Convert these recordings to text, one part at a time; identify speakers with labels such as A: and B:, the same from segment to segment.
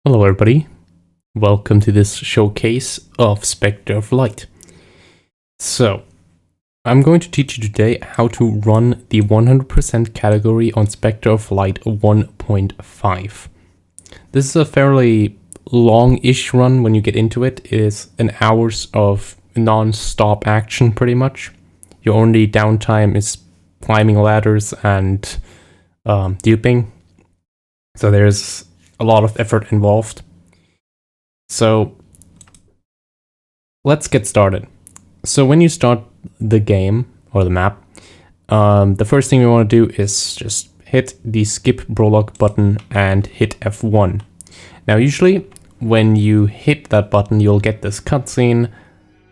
A: Hello everybody, welcome to this showcase of Specter of Light. So, I'm going to teach you today how to run the 100% category on Specter of Light 1.5. This is a fairly long-ish run when you get into it. It is an hours of non-stop action pretty much. Your only downtime is climbing ladders and duping. So there's a lot of effort involved. So let's get started. So when you start the game or the map, the first thing we want to do is just hit the skip prologue button and hit F1. Now usually when you hit that button you'll get this cutscene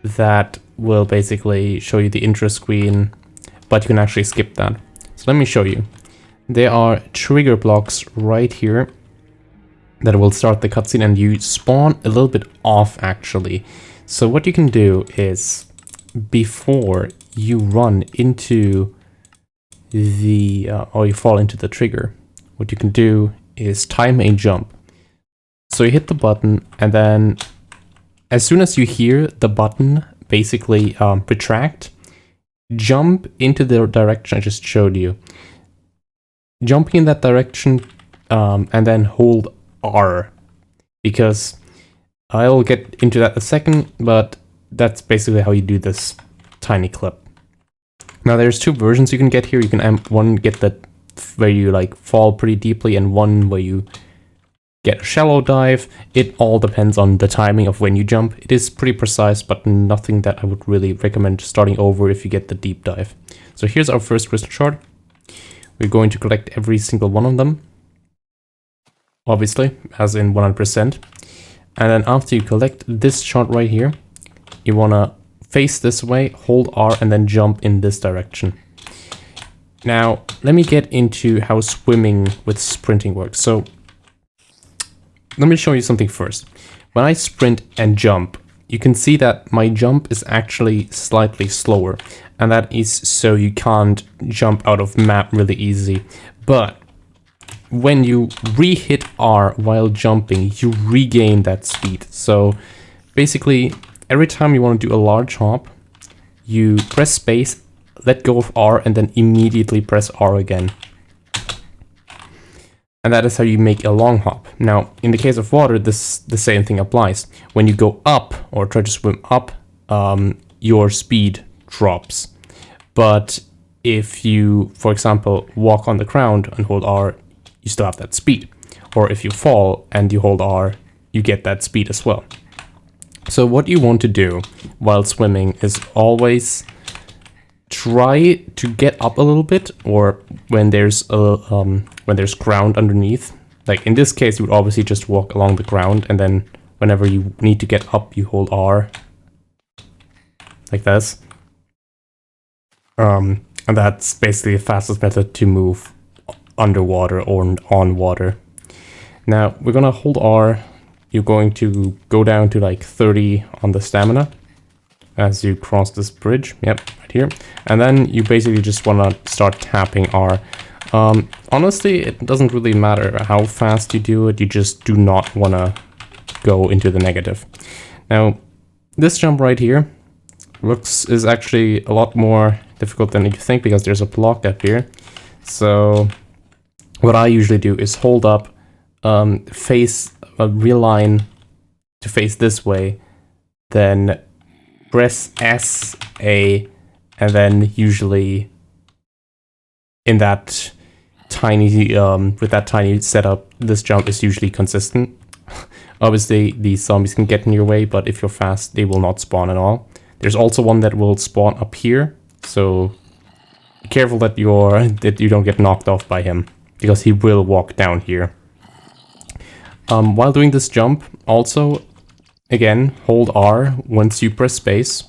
A: that will basically show you the intro screen, but you can actually skip that. So let me show you. There are trigger blocks right here that will start the cutscene, and you spawn a little bit off actually. So what you can do is, before you run into the or you fall into the trigger, what you can do is time a jump. So you hit the button, and then as soon as you hear the button basically retract, jump into the direction I just showed you. Jumping in that direction and then hold R, because I'll get into that in a second, but that's basically how you do this tiny clip. Now there's two versions you can get here. You can one get that where you like fall pretty deeply, and one where you get a shallow dive. It all depends on the timing of when you jump. It is pretty precise, but nothing that I would really recommend starting over if you get the deep dive. So here's our first crystal shard. We're going to collect every single one of them, obviously, as in 100%. And then after you collect this shot right here, you want to face this way, hold R, and then jump in this direction. Now, let me get into how swimming with sprinting works. So, let me show you something first. When I sprint and jump, you can see that my jump is actually slightly slower. And that is so you can't jump out of map really easy. But when you re-hit R while jumping, you regain that speed. So basically, every time you want to do a large hop, you press space, let go of R, and then immediately press R again. And that is how you make a long hop. Now, in the case of water, the same thing applies. When you go up or try to swim up, your speed drops. But if you, for example, walk on the ground and hold R, you still have that speed. Or if you fall and you hold R, you get that speed as well. So what you want to do while swimming is always try to get up a little bit, or when there's ground underneath. Like in this case, you would obviously just walk along the ground, and then whenever you need to get up, you hold R like this. And that's basically the fastest method to move underwater or on water. Now we're gonna hold R. You're going to go down to like 30 on the stamina as you cross this bridge. Yep, right here. And then you basically just wanna start tapping R. Honestly, it doesn't really matter how fast you do it. You just do not wanna go into the negative. Now, this jump right here is actually a lot more difficult than you think, because there's a block up here. So what I usually do is hold up, face a real line to face this way, then press S, A, and then usually in that tiny, with that tiny setup, this jump is usually consistent. Obviously, these zombies can get in your way, but if you're fast, they will not spawn at all. There's also one that will spawn up here, so be careful that you don't get knocked off by him, because he will walk down here. While doing this jump, also, again, hold R once you press space,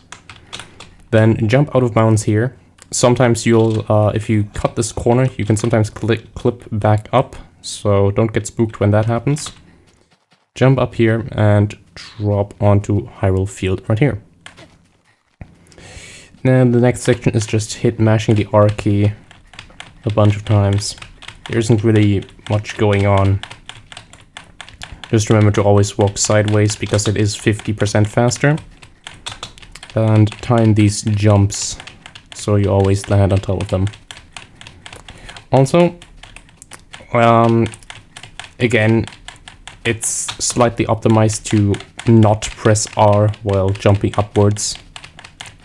A: then jump out of bounds here. Sometimes you'll, if you cut this corner, you can sometimes clip back up, so don't get spooked when that happens. Jump up here and drop onto Hyrule Field right here. Now the next section is just mashing the R key a bunch of times. There isn't really much going on. Just remember to always walk sideways because it is 50% faster. And time these jumps so you always land on top of them. Also, again, it's slightly optimized to not press R while jumping upwards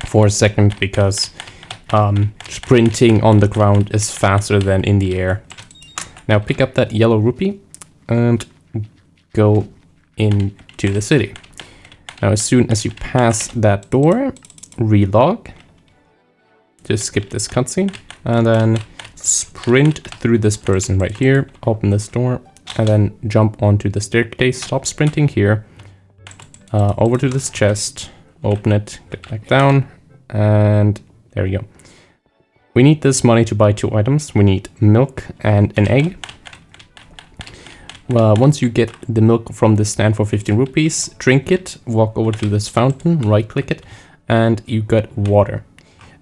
A: for a second because sprinting on the ground is faster than in the air. Now pick up that yellow rupee and go into the city. Now as soon as you pass that door, relog, just skip this cutscene, and then sprint through this person right here, open this door, and then jump onto the staircase, stop sprinting here, over to this chest, open it, get back down, and there you go. We need this money to buy 2 items. We need milk and an egg. Once you get the milk from the stand for 15 rupees, drink it, walk over to this fountain, right click it, and you get water.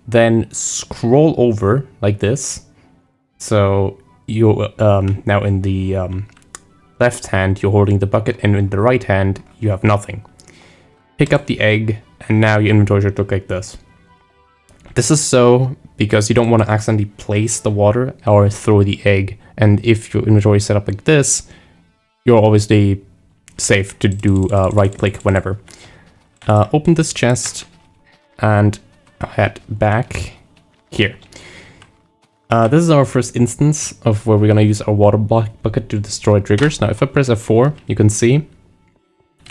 A: Then scroll over like this. So you now in the left hand you're holding the bucket, and in the right hand you have nothing. Pick up the egg, and now your inventory should look like this. This is so because you don't want to accidentally place the water or throw the egg. And if your inventory is set up like this, you're obviously safe to do right click whenever. Open this chest and head back here. This is our first instance of where we're going to use our water bucket to destroy triggers. Now if I press F4, you can see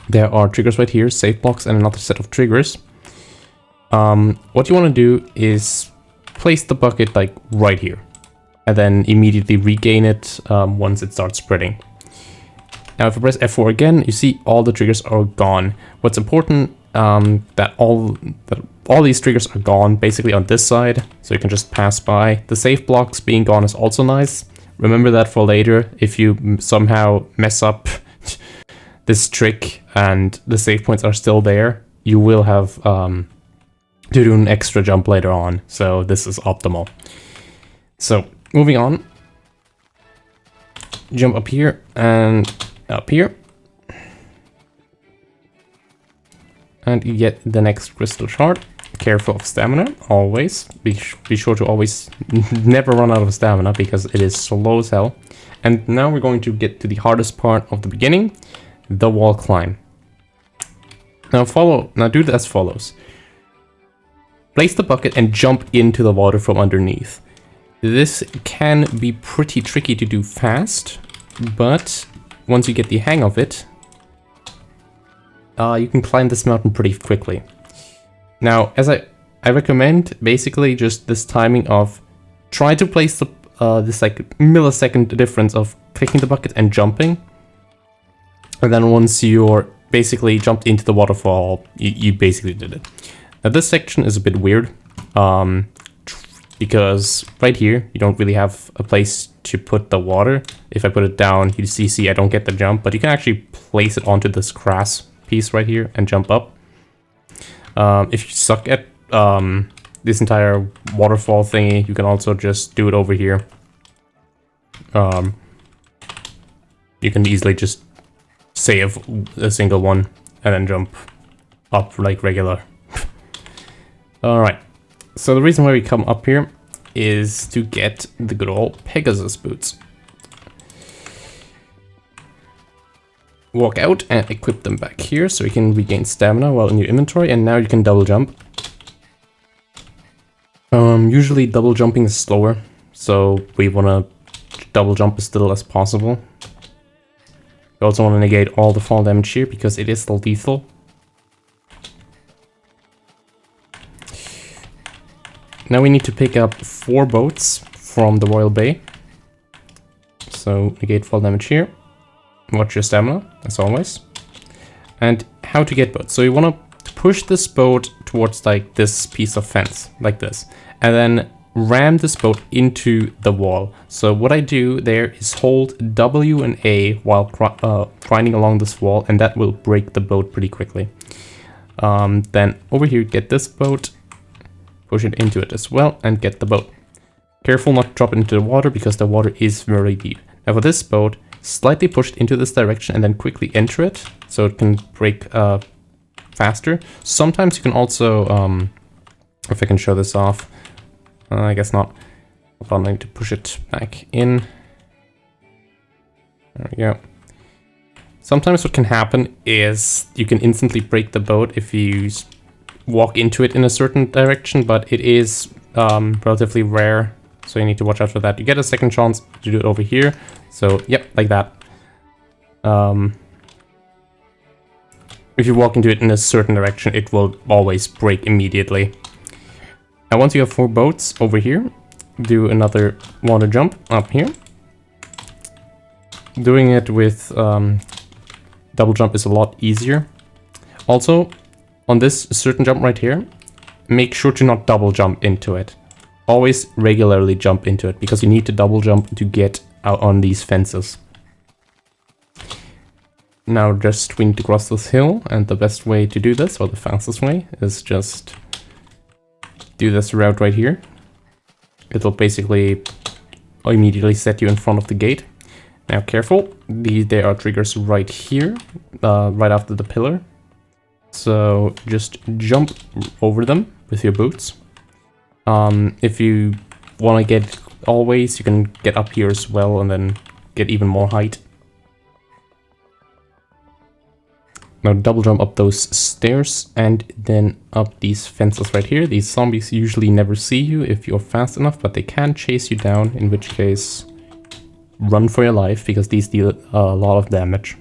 A: there are triggers right here, save blocks, and another set of triggers. What you want to do is place the bucket like right here, and then immediately regain it once it starts spreading. Now if I press F4 again, you see all the triggers are gone. What's important, that all these triggers are gone basically on this side, so you can just pass by. The save blocks being gone is also nice. Remember that for later, if you somehow mess up this trick and the save points are still there, you will have to do an extra jump later on, so this is optimal. So moving on, jump up here and up here, and you get the next crystal shard. Careful of stamina, always. Be sure to always never run out of stamina because it is slow as hell. And now we're going to get to the hardest part of the beginning, the wall climb. Now do it as follows. Place the bucket and jump into the water from underneath. This can be pretty tricky to do fast, but once you get the hang of it, you can climb this mountain pretty quickly. Now, as I recommend basically just this timing of try to place the this like millisecond difference of clicking the bucket and jumping, and then once you're basically jumped into the waterfall, you basically did it. Now this section is a bit weird, because right here you don't really have a place to put the water. If I put it down, you see I don't get the jump, but you can actually place it onto this grass piece right here and jump up. If you suck at this entire waterfall thingy, you can also just do it over here. You can easily just save a single one and then jump up like regular. Alright, so the reason why we come up here is to get the good old Pegasus boots. Walk out and equip them back here so you can regain stamina while in your inventory, and now you can double jump. Usually double jumping is slower, so we want to double jump as little as possible. We also want to negate all the fall damage here because it is lethal. Now we need to pick up 4 boats from the Royal Bay. So negate fall damage here. Watch your stamina, as always. And how to get boats. So you want to push this boat towards like this piece of fence, like this. And then ram this boat into the wall. So what I do there is hold W and A while grinding along this wall, and that will break the boat pretty quickly. Then over here, get this boat, push it into it as well, and get the boat. Careful not to drop it into the water because the water is very deep. Now for this boat, slightly push it into this direction and then quickly enter it so it can break faster. Sometimes you can also, if I can show this off, I guess not. Hold on, I need to push it back in. There we go. Sometimes what can happen is you can instantly break the boat if you walk into it in a certain direction, but it is relatively rare, so you need to watch out for that. You get a second chance to do it over here, so yep, like that. If you walk into it in a certain direction, it will always break immediately. Now once you have 4 boats over here, do another water jump up here. Doing it with double jump is a lot easier. Also, on this certain jump right here, make sure to not double jump into it. Always regularly jump into it, because you need to double jump to get out on these fences. Now we need to cross this hill, and the best way to do this, or the fastest way, is just do this route right here. It'll basically immediately set you in front of the gate. Now careful, there are triggers right here, right after the pillar. So just jump over them with your boots. If you want to get always, you can get up here as well and then get even more height. Now double jump up those stairs and then up these fences right here. These zombies usually never see you if you're fast enough, but they can chase you down, in which case run for your life, because these deal a lot of damage.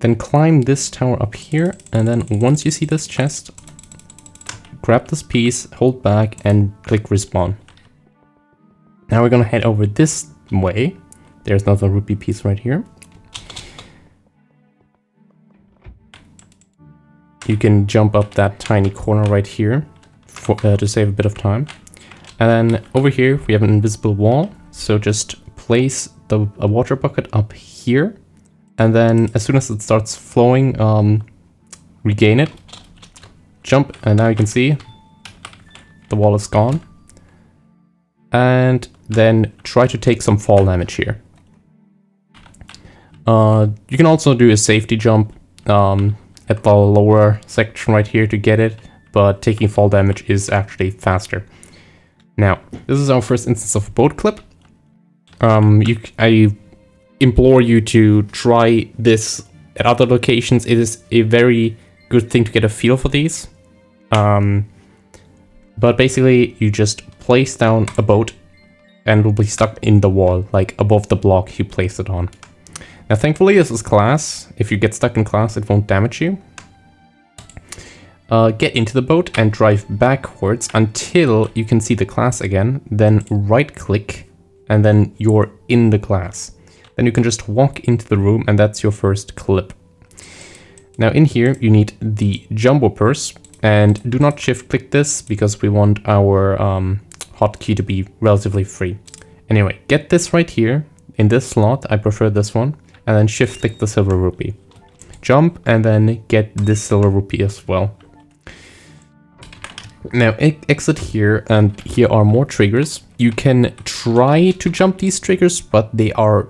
A: Then climb this tower up here, and then once you see this chest, grab this piece, hold back, and click respawn. Now we're gonna head over this way. There's another rupee piece right here. You can jump up that tiny corner right here to save a bit of time. And then over here we have an invisible wall, so just place a water bucket up here, and then as soon as it starts flowing, regain it, jump, and now you can see the wall is gone. And then try to take some fall damage here. You can also do a safety jump at the lower section right here to get it, but taking fall damage is actually faster. Now, this is our first instance of a boat clip. I implore you to try this at other locations. It is a very good thing to get a feel for these. But basically, you just place down a boat and it will be stuck in the wall, like above the block you place it on. Now, thankfully, this is class. If you get stuck in class, it won't damage you. Get into the boat and drive backwards until you can see the class again. Then right-click, and then you're in the class. Then you can just walk into the room, and that's your first clip. Now, in here, you need the jumbo purse, and do not shift-click this because we want our hotkey to be relatively free. Anyway, get this right here in this slot. I prefer this one. And then shift click the silver rupee. Jump and then get this silver rupee as well. Now exit here, and here are more triggers. You can try to jump these triggers, but they are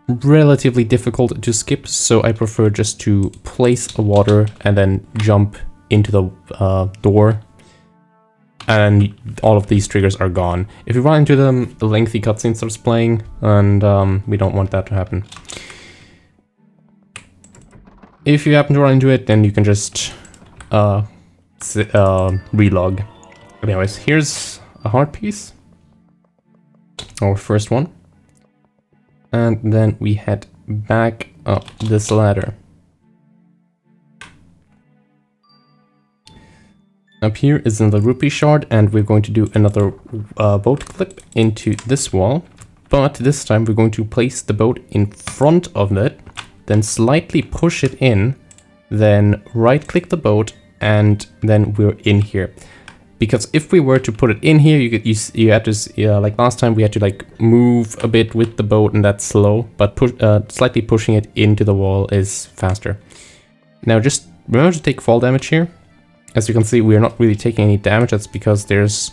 A: relatively difficult to skip, so I prefer just to place a water and then jump into the door. And all of these triggers are gone. If you run into them, the lengthy cutscene starts playing, and we don't want that to happen. If you happen to run into it, then you can just relog. Anyways, here's a heart piece, our first one. And then we head back up this ladder. Up here is another rupee shard, and we're going to do another boat clip into this wall. But this time we're going to place the boat in front of it, then slightly push it in, then right-click the boat, and then we're in here. Because if we were to put it in here, you had to, like last time, we had to like move a bit with the boat, and that's slow. But slightly pushing it into the wall is faster. Now just remember to take fall damage here. As you can see, we are not really taking any damage. That's because there's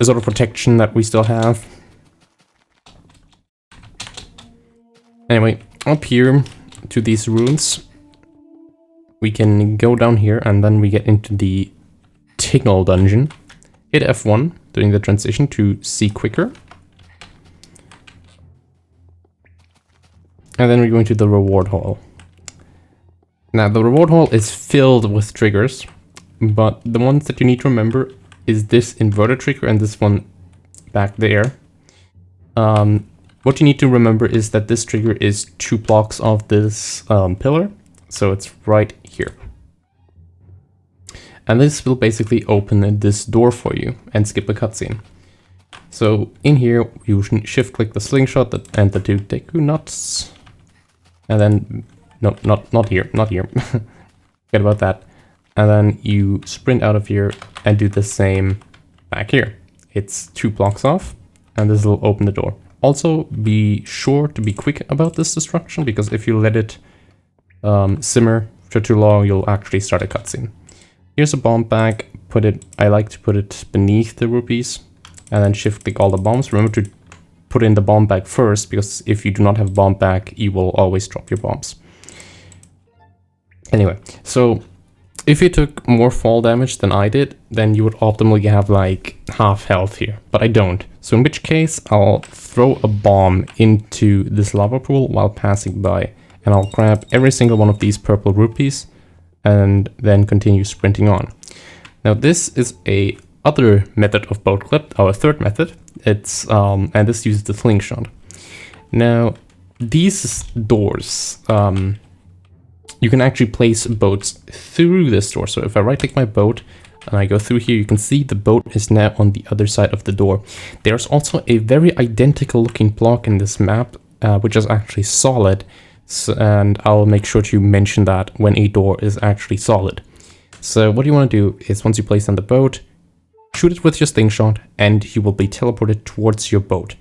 A: a sort of protection that we still have. Anyway, up here to these runes, we can go down here and then we get into the Tingle dungeon. Hit F1 during the transition to see quicker. And then we're going to the reward hall. Now the reward hall is filled with triggers, but the ones that you need to remember is this inverted trigger and this one back there. What you need to remember is that this trigger is 2 blocks of this pillar, so it's right here. And this will basically open this door for you and skip a cutscene. So in here, you shift click the slingshot and the two Deku nuts. And then, no, not here, not here. Forget about that. And then you sprint out of here and do the same back here. It's 2 blocks off, and this will open the door. Also, be sure to be quick about this destruction, because if you let it simmer for too long, you'll actually start a cutscene. Here's a bomb bag. I like to put it beneath the rupees, and then shift click all the bombs. Remember to put in the bomb bag first, because if you do not have a bomb bag, you will always drop your bombs. Anyway, so if you took more fall damage than I did, then you would optimally have like half health here, but I don't. So in which case, I'll throw a bomb into this lava pool while passing by, and I'll grab every single one of these purple rupees and then continue sprinting on. Now this is a other method of boat clip, our third method. It's and this uses the slingshot. Now these doors, you can actually place boats through this door. So if I right click my boat and I go through here, you can see the boat is now on the other side of the door. There's also a very identical looking block in this map, which is actually solid. So, and I'll make sure to mention that when a door is actually solid. So what you want to do is once you place on the boat, shoot it with your slingshot and you will be teleported towards your boat.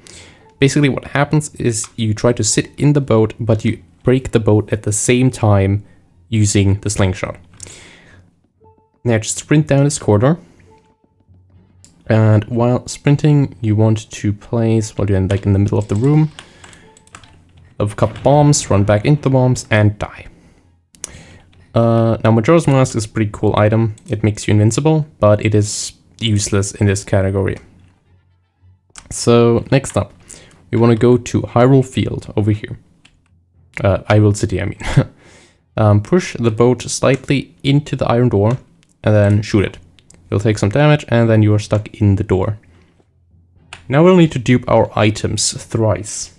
A: Basically what happens is you try to sit in the boat, but you break the boat at the same time using the slingshot. Now just sprint down this corridor. And while sprinting, you want to place, while you're like in the middle of the room, a couple bombs, run back into the bombs, and die. Now Majora's Mask is a pretty cool item. It makes you invincible, but it is useless in this category. So next up, we want to go to Hyrule Field over here. Hyrule City, I mean. Push the boat slightly into the iron door and then shoot it. You'll take some damage and then you are stuck in the door. Now we'll need to dupe our items thrice.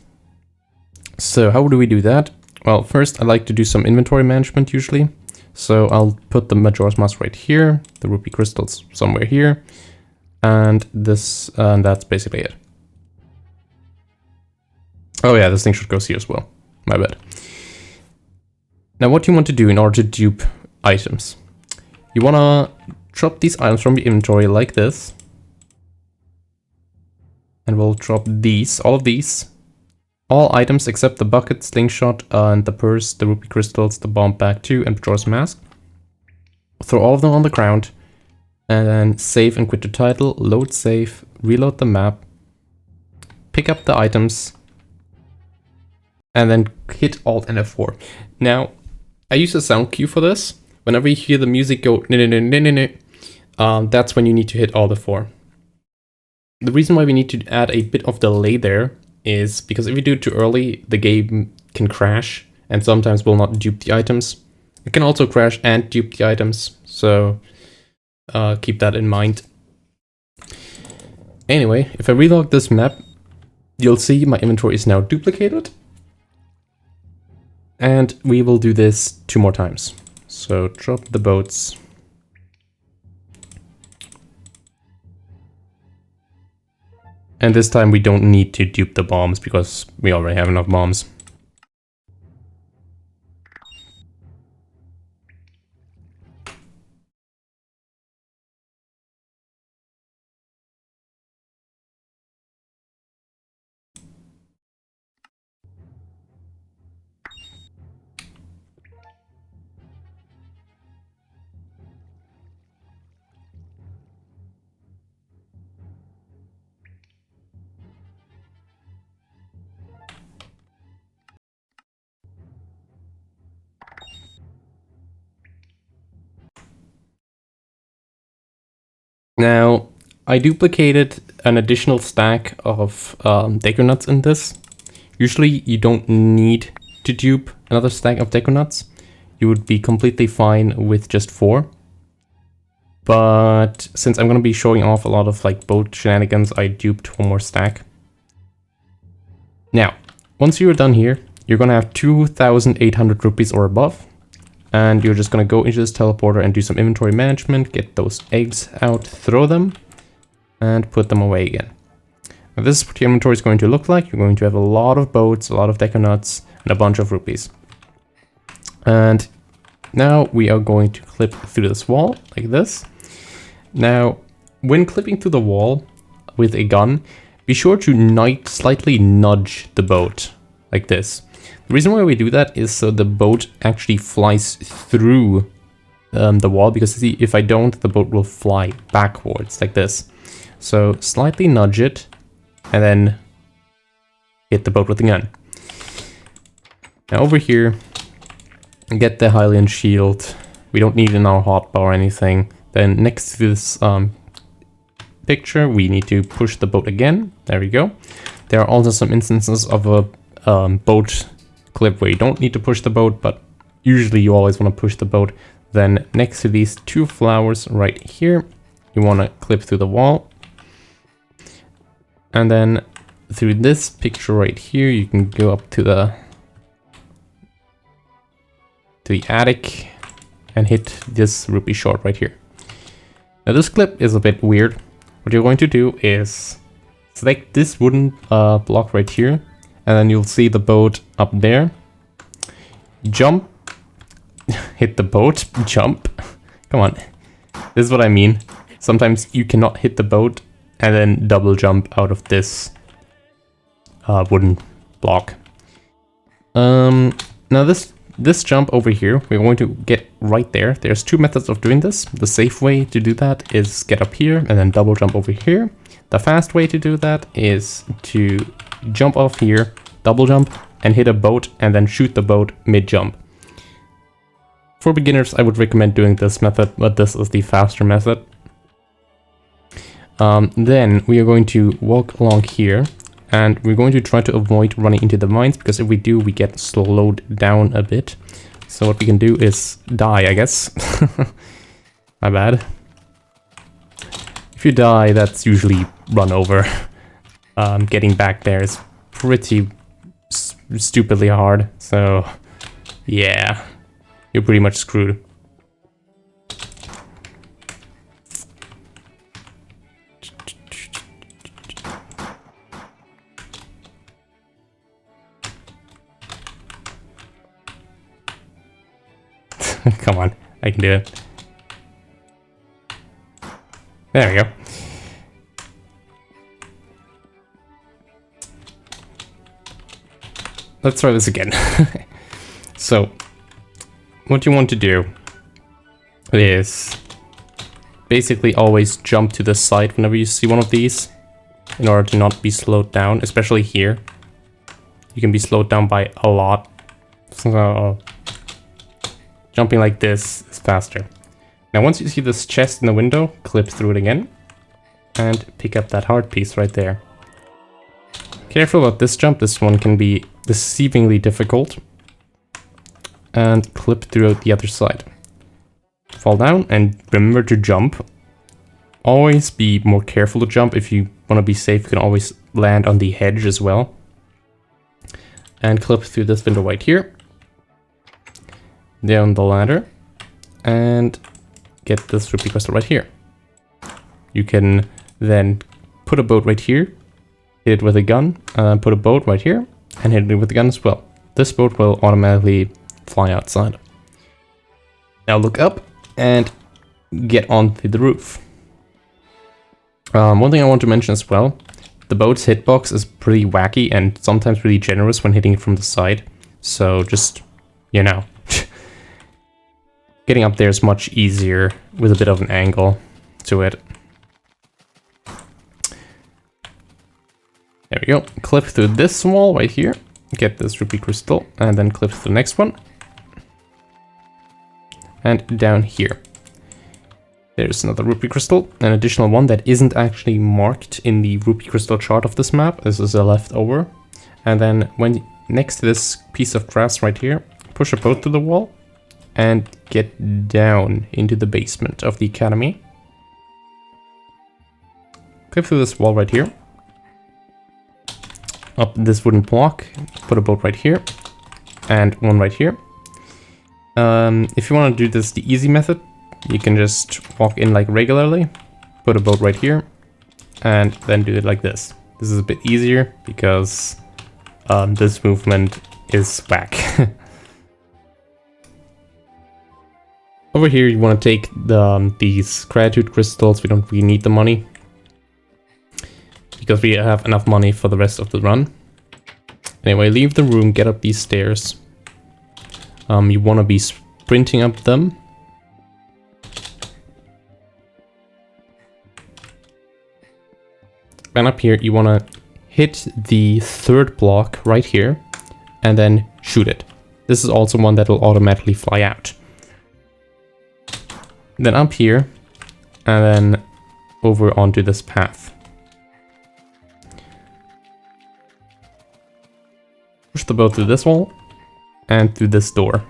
A: So how do we do that? Well, first I like to do some inventory management usually. So I'll put the Majora's Mask right here, the rupee crystals somewhere here, and this, and that's basically it. Oh yeah, this thing should go here as well. My bad. Now what you want to do in order to dupe items, you want to drop these items from your inventory like this, and we'll drop these, all of these. All items except the bucket, slingshot, and the purse, the rupee crystals, the bomb bag 2, and Majora's Mask. Throw all of them on the ground, and then save and quit the title, load save, reload the map, pick up the items, and then hit Alt and F4. Now, I use a sound cue for this. Whenever you hear the music go, that's when you need to hit Alt F4. The reason why we need to add a bit of delay there is because if you do it too early, the game can crash and sometimes will not dupe the items. It can also crash and dupe the items, so keep that in mind. Anyway, if I relog this map, you'll see my inventory is now duplicated. And we will do this 2 more times. So drop the boats. And this time we don't need to dupe the bombs because we already have enough bombs. Now, I duplicated an additional stack of deco nuts in this. Usually you don't need to dupe another stack of deco nuts. You would be completely fine with just 4. But since I'm going to be showing off a lot of like boat shenanigans, I duped one more stack. Now, once you're done here, you're going to have 2,800 rupees or above. And you're just going to go into this teleporter and do some inventory management, get those eggs out, throw them, and put them away again. Now this is what your inventory is going to look like. You're going to have a lot of boats, a lot of deco nuts, and a bunch of rupees. And now we are going to clip through this wall, like this. Now, when clipping through the wall with a gun, be sure to slightly nudge the boat, like this. The reason why we do that is so the boat actually flies through the wall, because see, if I don't, the boat will fly backwards, like this. So slightly nudge it, and then hit the boat with the gun. Now over here, get the Hylian shield. We don't need it in our hotbar or anything. Then next to this picture, we need to push the boat again. There we go. There are also some instances of a boat clip where you don't need to push the boat, but usually you always want to push the boat. Then next to these 2 flowers right here, you want to clip through the wall. And then through this picture right here, you can go up to the attic and hit this rupee short right here. Now this clip is a bit weird. What you're going to do is select this wooden block right here, and then you'll see the boat up there. Jump, hit the boat, jump. Come on, this is what I mean. Sometimes you cannot hit the boat and then double jump out of this wooden block. Now this jump over here, we're going to get right there. There's 2 methods of doing this. The safe way to do that is get up here and then double jump over here. The fast way to do that is to jump off here, double jump, and hit a boat, and then shoot the boat mid-jump. For beginners, I would recommend doing this method, but this is the faster method. Then we are going to walk along here, and we're going to try to avoid running into the mines, because if we do, we get slowed down a bit. So what we can do is die, I guess. My bad. If you die, that's usually run over. Getting back there is pretty stupidly hard, so yeah, you're pretty much screwed. Come on, I can do it. There we go. Let's try this again. So, what you want to do is basically always jump to the side whenever you see one of these, in order to not be slowed down, especially here. You can be slowed down by a lot. So, jumping like this is faster. Now once you see this chest in the window, clip through it again and pick up that heart piece right there. Careful about this jump, this one can be deceivingly difficult. And clip through the other side. Fall down and remember to jump. Always be more careful to jump. If you want to be safe, you can always land on the hedge as well. And clip through this window right here. Down the ladder. And get this rupee crystal right here. You can then put a boat right here. Hit it with a gun. Put a boat right here. And hit it with a gun as well. This boat will automatically fly outside. Now look up and get onto the roof. One thing I want to mention as well, the boat's hitbox is pretty wacky and sometimes really generous when hitting it from the side. So just, you know, getting up there is much easier with a bit of an angle to it. There we go. Clip through this wall right here. Get this rupee crystal and then clip to the next one. And down here. There's another rupee crystal, an additional one that isn't actually marked in the rupee crystal chart of this map. This is a leftover. And then when next to this piece of grass right here, push a boat to the wall and get down into the basement of the academy. Clip through this wall right here. Up this wooden block, put a boat right here, and one right here. If you want to do this the easy method, you can just walk in like regularly, put a boat right here, and then do it like this. This is a bit easier because this movement is whack. Over here you want to take these gratitude crystals. We don't really need the money, because we have enough money for the rest of the run. Anyway, leave the room, get up these stairs. You want to be sprinting up them. And up here, you want to hit the third block right here, and then shoot it. This is also one that will automatically fly out. Then up here, and then over onto this path. Push the boat through this wall, and through this door.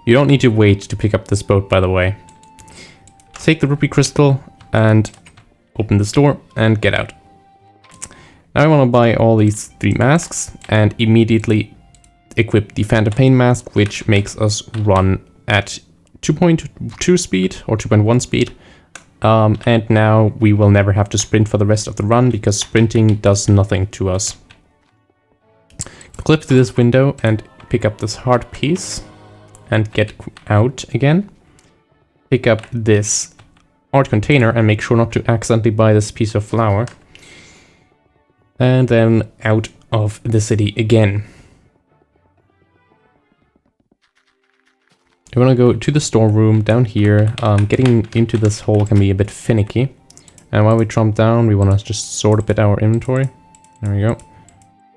A: You don't need to wait to pick up this boat, by the way. Take the rupee crystal, and open this door, and get out. Now I want to buy all these 3 masks, and immediately equip the Phantom Pain mask, which makes us run at 2.2 speed, or 2.1 speed. And now we will never have to sprint for the rest of the run, because sprinting does nothing to us. Clip through this window and pick up this hard piece and get out again. Pick up this art container and make sure not to accidentally buy this piece of flour. And then out of the city again. You want to go to the storeroom down here. Getting into this hole can be a bit finicky. And while we jump down, we want to just sort a bit our inventory. There we go.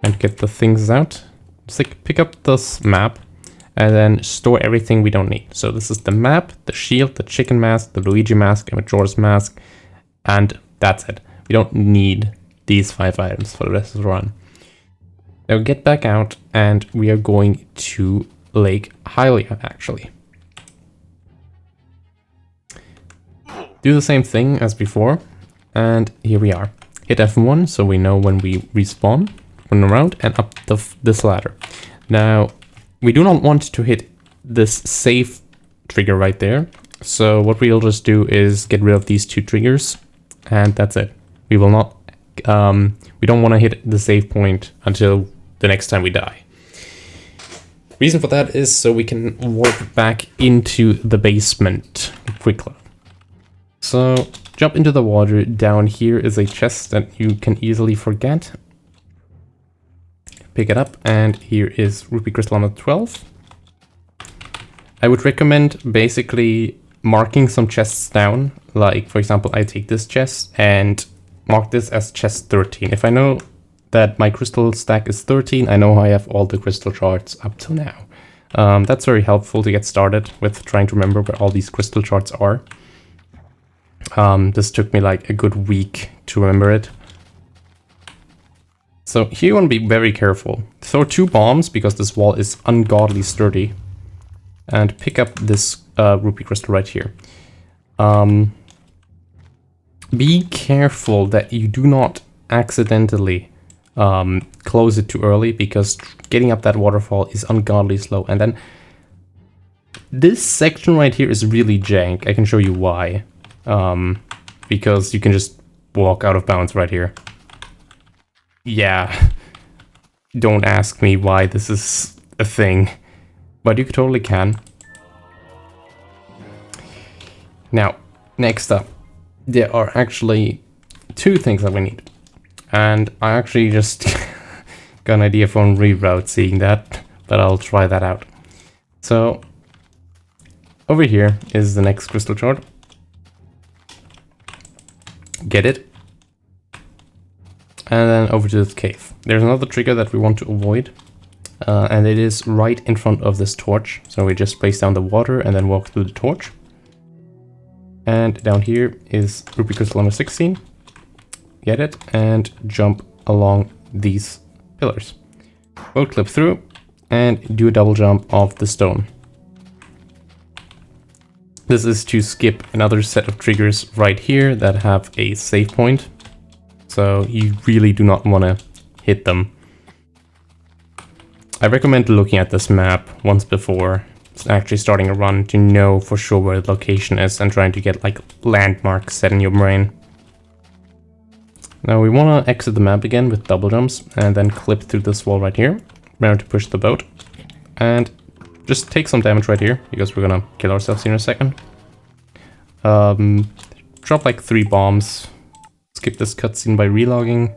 A: And get the things out. Just like pick up this map and then store everything we don't need. So this is the map, the shield, the chicken mask, the Luigi mask, and Majora's mask, and that's it. We don't need these 5 items for the rest of the run. Now get back out, and we are going to Lake Hylia, actually. Do the same thing as before, and here we are. Hit F1 so we know when we respawn. Run around and up this ladder. Now, we do not want to hit this save trigger right there. So what we'll just do is get rid of these 2 triggers, and that's it. We will not, we don't want to hit the save point until the next time we die. Reason for that is so we can warp back into the basement quickly. So jump into the water. Down here is a chest that you can easily forget. Pick it up, and here is rupee crystal number 12. I would recommend basically marking some chests down. Like, for example, I take this chest and mark this as chest 13. If I know that my crystal stack is 13, I know I have all the crystal shards up till now. That's very helpful to get started with trying to remember where all these crystal shards are. This took me like a good week to remember it. So here you want to be very careful. Throw 2 bombs because this wall is ungodly sturdy. And pick up this rupee crystal right here. Be careful that you do not accidentally close it too early, because getting up that waterfall is ungodly slow. And then this section right here is really jank. I can show you why. Because you can just walk out of bounds right here. Yeah, don't ask me why this is a thing, but you totally can. Now, next up, there are actually 2 things that we need. And I actually just got an idea from reroute seeing that, but I'll try that out. So, over here is the next crystal shard. Get it. And then over to this cave. There's another trigger that we want to avoid. And it is right in front of this torch. So we just place down the water and then walk through the torch. And down here is rupee crystal number 16. Get it and jump along these pillars. Boat clip through and do a double jump off the stone. This is to skip another set of triggers right here that have a save point. So you really do not want to hit them. I recommend looking at this map once before actually starting a run to know for sure where the location is and trying to get like landmarks set in your brain. Now we want to exit the map again with double jumps and then clip through this wall right here. Remember to push the boat and just take some damage right here because we're gonna kill ourselves here in a second. Drop like 3 bombs, skip this cutscene by relogging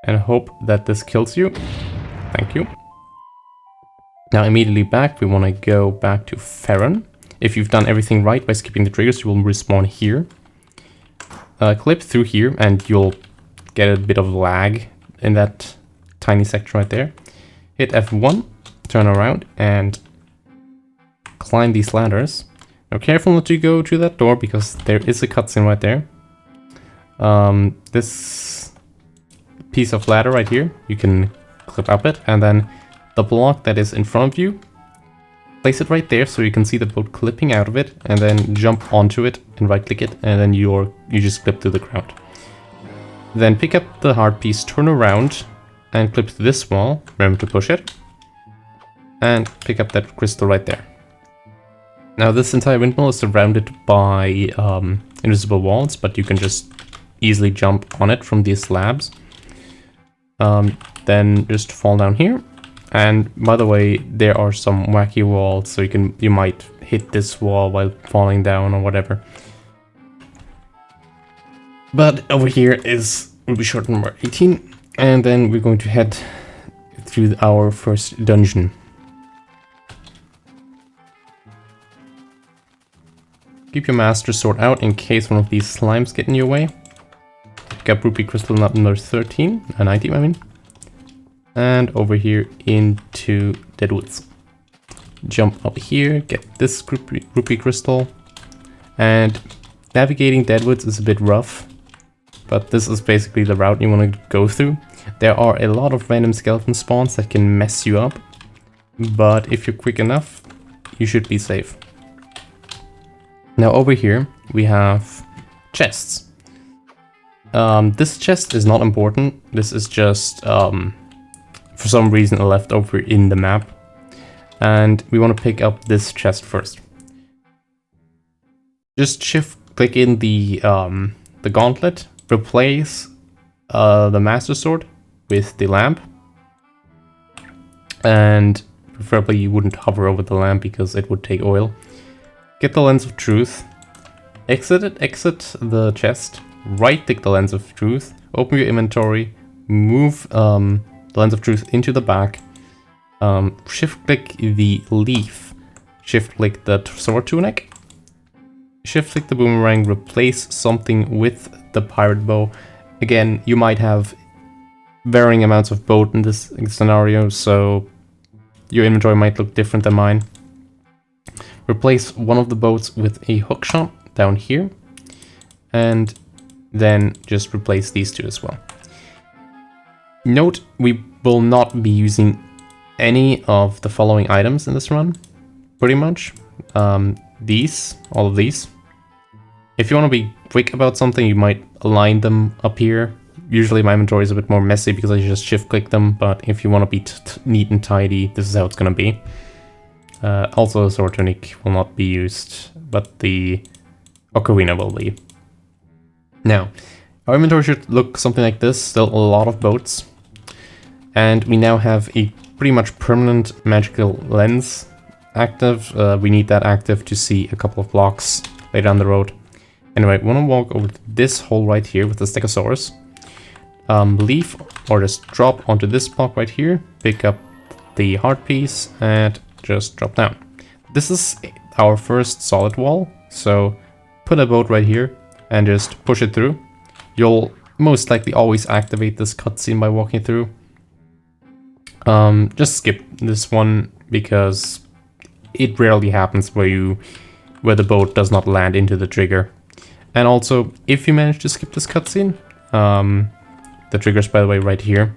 A: and hope that this kills you. Thank you. Now immediately back, we want to go back to Farron. If you've done everything right by skipping the triggers, you will respawn here. Clip through here and you'll get a bit of lag in that tiny section right there. Hit F1, turn around and climb these ladders. Now careful not to go to that door because there is a cutscene right there. This piece of ladder right here, you can clip up it and then the block that is in front of you, place it right there so you can see the boat clipping out of it and then jump onto it and right click it and then you just clip to the ground. Then pick up the hard piece, turn around and clip to this wall, remember to push it, and pick up that crystal right there. Now this entire windmill is surrounded by invisible walls, but you can just easily jump on it from these slabs. Then just fall down here. And by the way, there are some wacky walls, so you might hit this wall while falling down or whatever. But over here is ruby shard number 18, and then we're going to head through our first dungeon. Keep your master sword out in case one of these slimes get in your way. Pick up rupee crystal number 13, 19 I mean. And over here into Deadwoods. Jump up here, get this rupee crystal. And navigating Deadwoods is a bit rough, but this is basically the route you want to go through. There are a lot of random skeleton spawns that can mess you up, but if you're quick enough, you should be safe. Now over here we have chests. This chest is not important. This is just for some reason a leftover in the map, and we want to pick up this chest first. Just shift click in the gauntlet, replace the master sword with the lamp, and preferably you wouldn't hover over the lamp because it would take oil. Get the lens of truth, exit the chest, right click the lens of truth, open your inventory, move the lens of truth into the back, shift click the leaf, shift click the sword tunic, shift click the boomerang, replace something with the pirate bow. Again, you might have varying amounts of boat in this scenario, so your inventory might look different than mine. Replace one of the boats with a hook shot down here, and then just replace these two as well. Note, we will not be using any of the following items in this run, pretty much. All of these. If you want to be quick about something, you might align them up here. Usually my inventory is a bit more messy because I just shift click them, but if you want to be neat and tidy, this is how it's going to be. Also, the sword tunic will not be used, but the ocarina will be. Now, our inventory should look something like this, still a lot of boats. And we now have a pretty much permanent magical lens active. We need that active to see a couple of blocks later down the road. Anyway, we want to walk over to this hole right here with the Stegosaurus. Leave or just drop onto this block right here, pick up the heart piece and just drop down. This is our first solid wall, so put a boat right here and just push it through. You'll most likely always activate this cutscene by walking through. Just skip this one because it rarely happens where the boat does not land into the trigger. And also, if you manage to skip this cutscene, the trigger's by the way right here.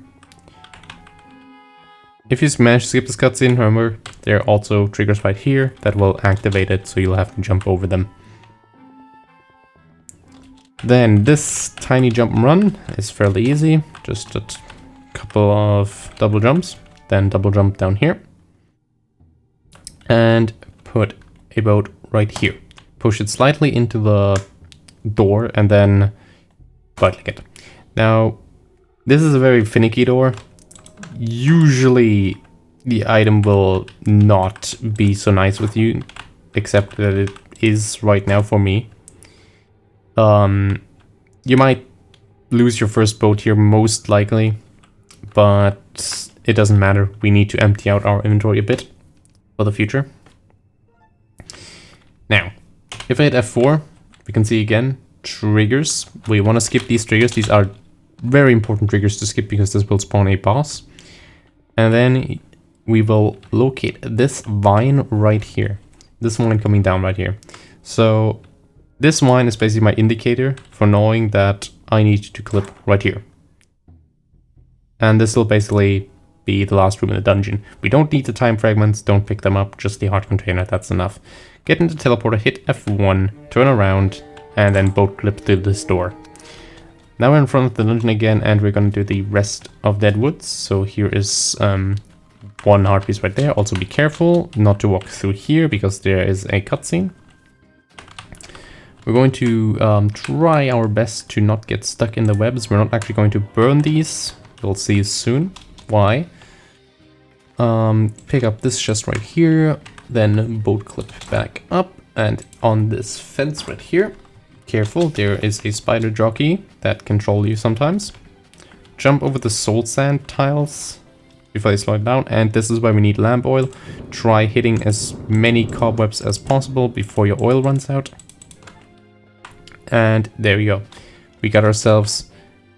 A: If you manage to skip this cutscene, remember, there are also triggers right here that will activate it, so you'll have to jump over them. Then this tiny jump and run is fairly easy, just a couple of double jumps, then double jump down here, and put a boat right here. Push it slightly into the door and then right click it. Now, this is a very finicky door. Usually the item will not be so nice with you, except that it is right now for me. You might lose your first boat here, most likely, but it doesn't matter. We need to empty out our inventory a bit for the future. Now, if I hit F4, we can see again, triggers. We want to skip these triggers. These are very important triggers to skip because this will spawn a boss. And then we will locate this vine right here. This vine coming down right here. So this vine is basically my indicator for knowing that I need to clip right here. And this will basically be the last room in the dungeon. We don't need the time fragments, don't pick them up, just the heart container, that's enough. Get into the teleporter, hit F1, turn around, and then boat clip through this door. Now we're in front of the dungeon again, and we're going to do the rest of Deadwoods. So here is one heart piece right there. Also be careful not to walk through here, because there is a cutscene. We're going to try our best to not get stuck in the webs. We're not actually going to burn these. We'll see soon why. Pick up this chest right here, then boat clip back up, and on this fence right here. Careful, there is a spider jockey that can troll you sometimes. Jump over the soul sand tiles before they slow it down, and this is why we need lamp oil. Try hitting as many cobwebs as possible before your oil runs out. And there we go. We got ourselves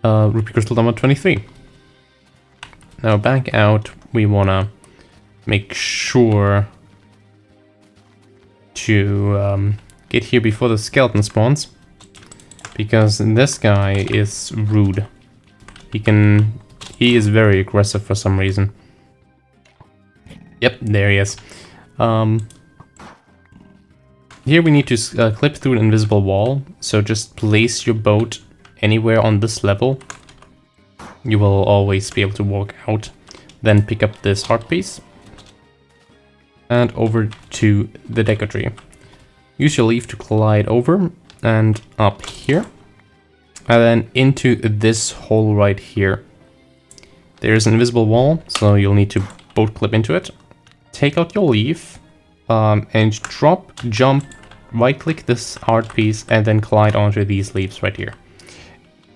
A: rupee crystal number 23. Now back out, we wanna make sure to get here before the skeleton spawns, because this guy is rude. He is very aggressive for some reason. Yep, there he is. Here we need to clip through an invisible wall, so just place your boat anywhere on this level. You will always be able to walk out, then pick up this heart piece, and over to the deco tree. Use your leaf to glide over and up here, and then into this hole right here. There's an invisible wall, so you'll need to boat clip into it. Take out your leaf, and drop, jump, right click this heart piece, and then glide onto these leaves right here.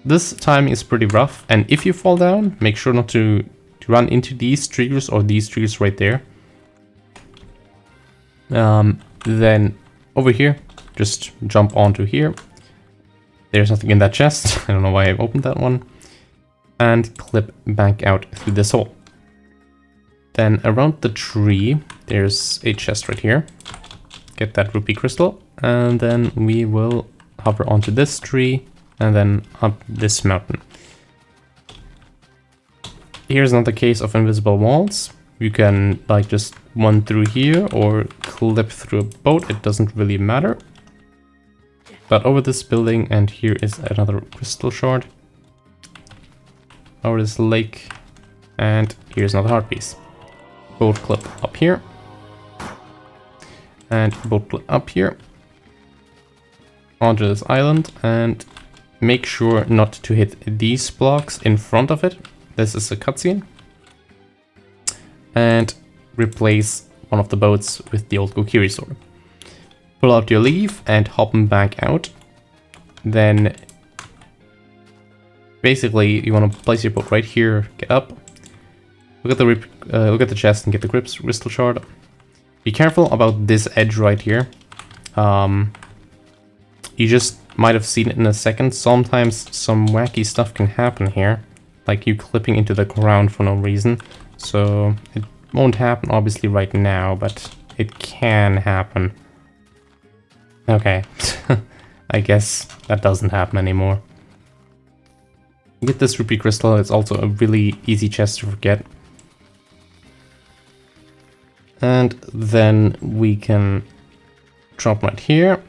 A: This timing is pretty rough, and if you fall down, make sure not to run into these triggers or these triggers right there. Then over here, just jump onto here. There's nothing in that chest. I don't know why I opened that one. And clip back out through this hole. Then around the tree, there's a chest right here. Get that rupee crystal, and then we will hover onto this tree and then up this mountain. Here's another case of invisible walls. You can like just run through here or clip through a boat, it doesn't really matter. But over this building, and here is another crystal shard. Over this lake, and here's another heart piece. Boat clip up here. And boat clip up here. Onto this island, and make sure not to hit these blocks in front of it. This is a cutscene. And replace one of the boats with the old Kokiri sword. Pull out your leaf and hop them back out. Then basically you want to place your boat right here, get up. Look at the chest and get the crystal shard. Be careful about this edge right here. You just might have seen it in a second. Sometimes some wacky stuff can happen here, like you clipping into the ground for no reason. So it won't happen obviously right now, but it can happen. Okay, I guess that doesn't happen anymore. Get this rupee crystal. It's also a really easy chest to forget. And then we can drop right here.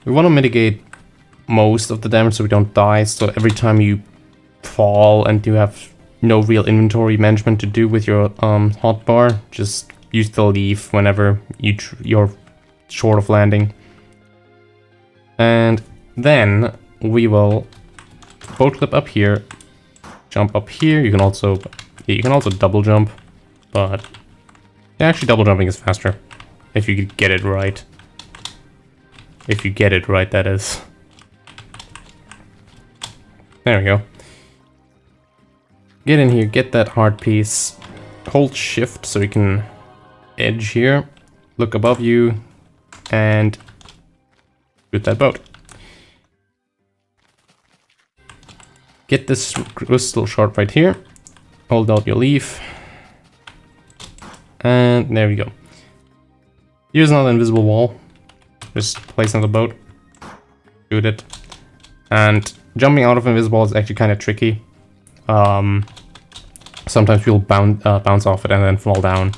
A: We want to mitigate most of the damage so we don't die. So every time you fall and you have no real inventory management to do with your hotbar, just use the leaf whenever you're short of landing. And then we will boat clip up here, jump up here. You can also double jump, but actually double jumping is faster if you get it right. If you get it right, that is. There we go. Get in here, get that heart piece, hold shift so you can edge here, look above you, and shoot that boat. Get this crystal shard right here, hold out your leaf, and there we go. Here's another invisible wall. Just place on the boat, shoot it, and jumping out of invisible is actually kind of tricky. Sometimes you'll bounce off it and then fall down.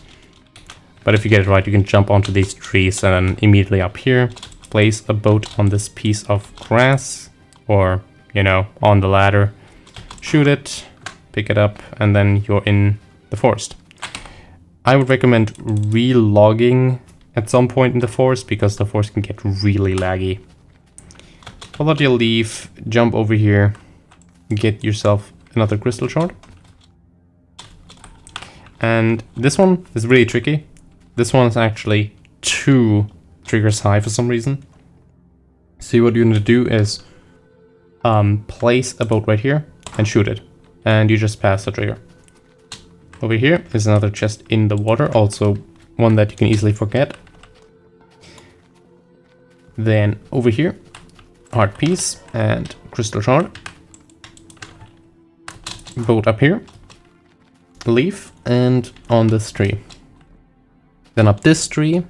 A: But if you get it right, you can jump onto these trees and then immediately up here, place a boat on this piece of grass, or, you know, on the ladder, shoot it, pick it up, and then you're in the forest. I would recommend re-logging at some point in the forest, because the forest can get really laggy. Pull out your leaf, jump over here, get yourself another crystal shard. And this one is really tricky. This one is actually 2 triggers high for some reason. So what you're going to do is place a boat right here and shoot it. And you just pass the trigger. Over here is another chest in the water, also one that you can easily forget. Then over here, heart piece and crystal shard. Boat up here, leaf, and on this tree. Then up this tree,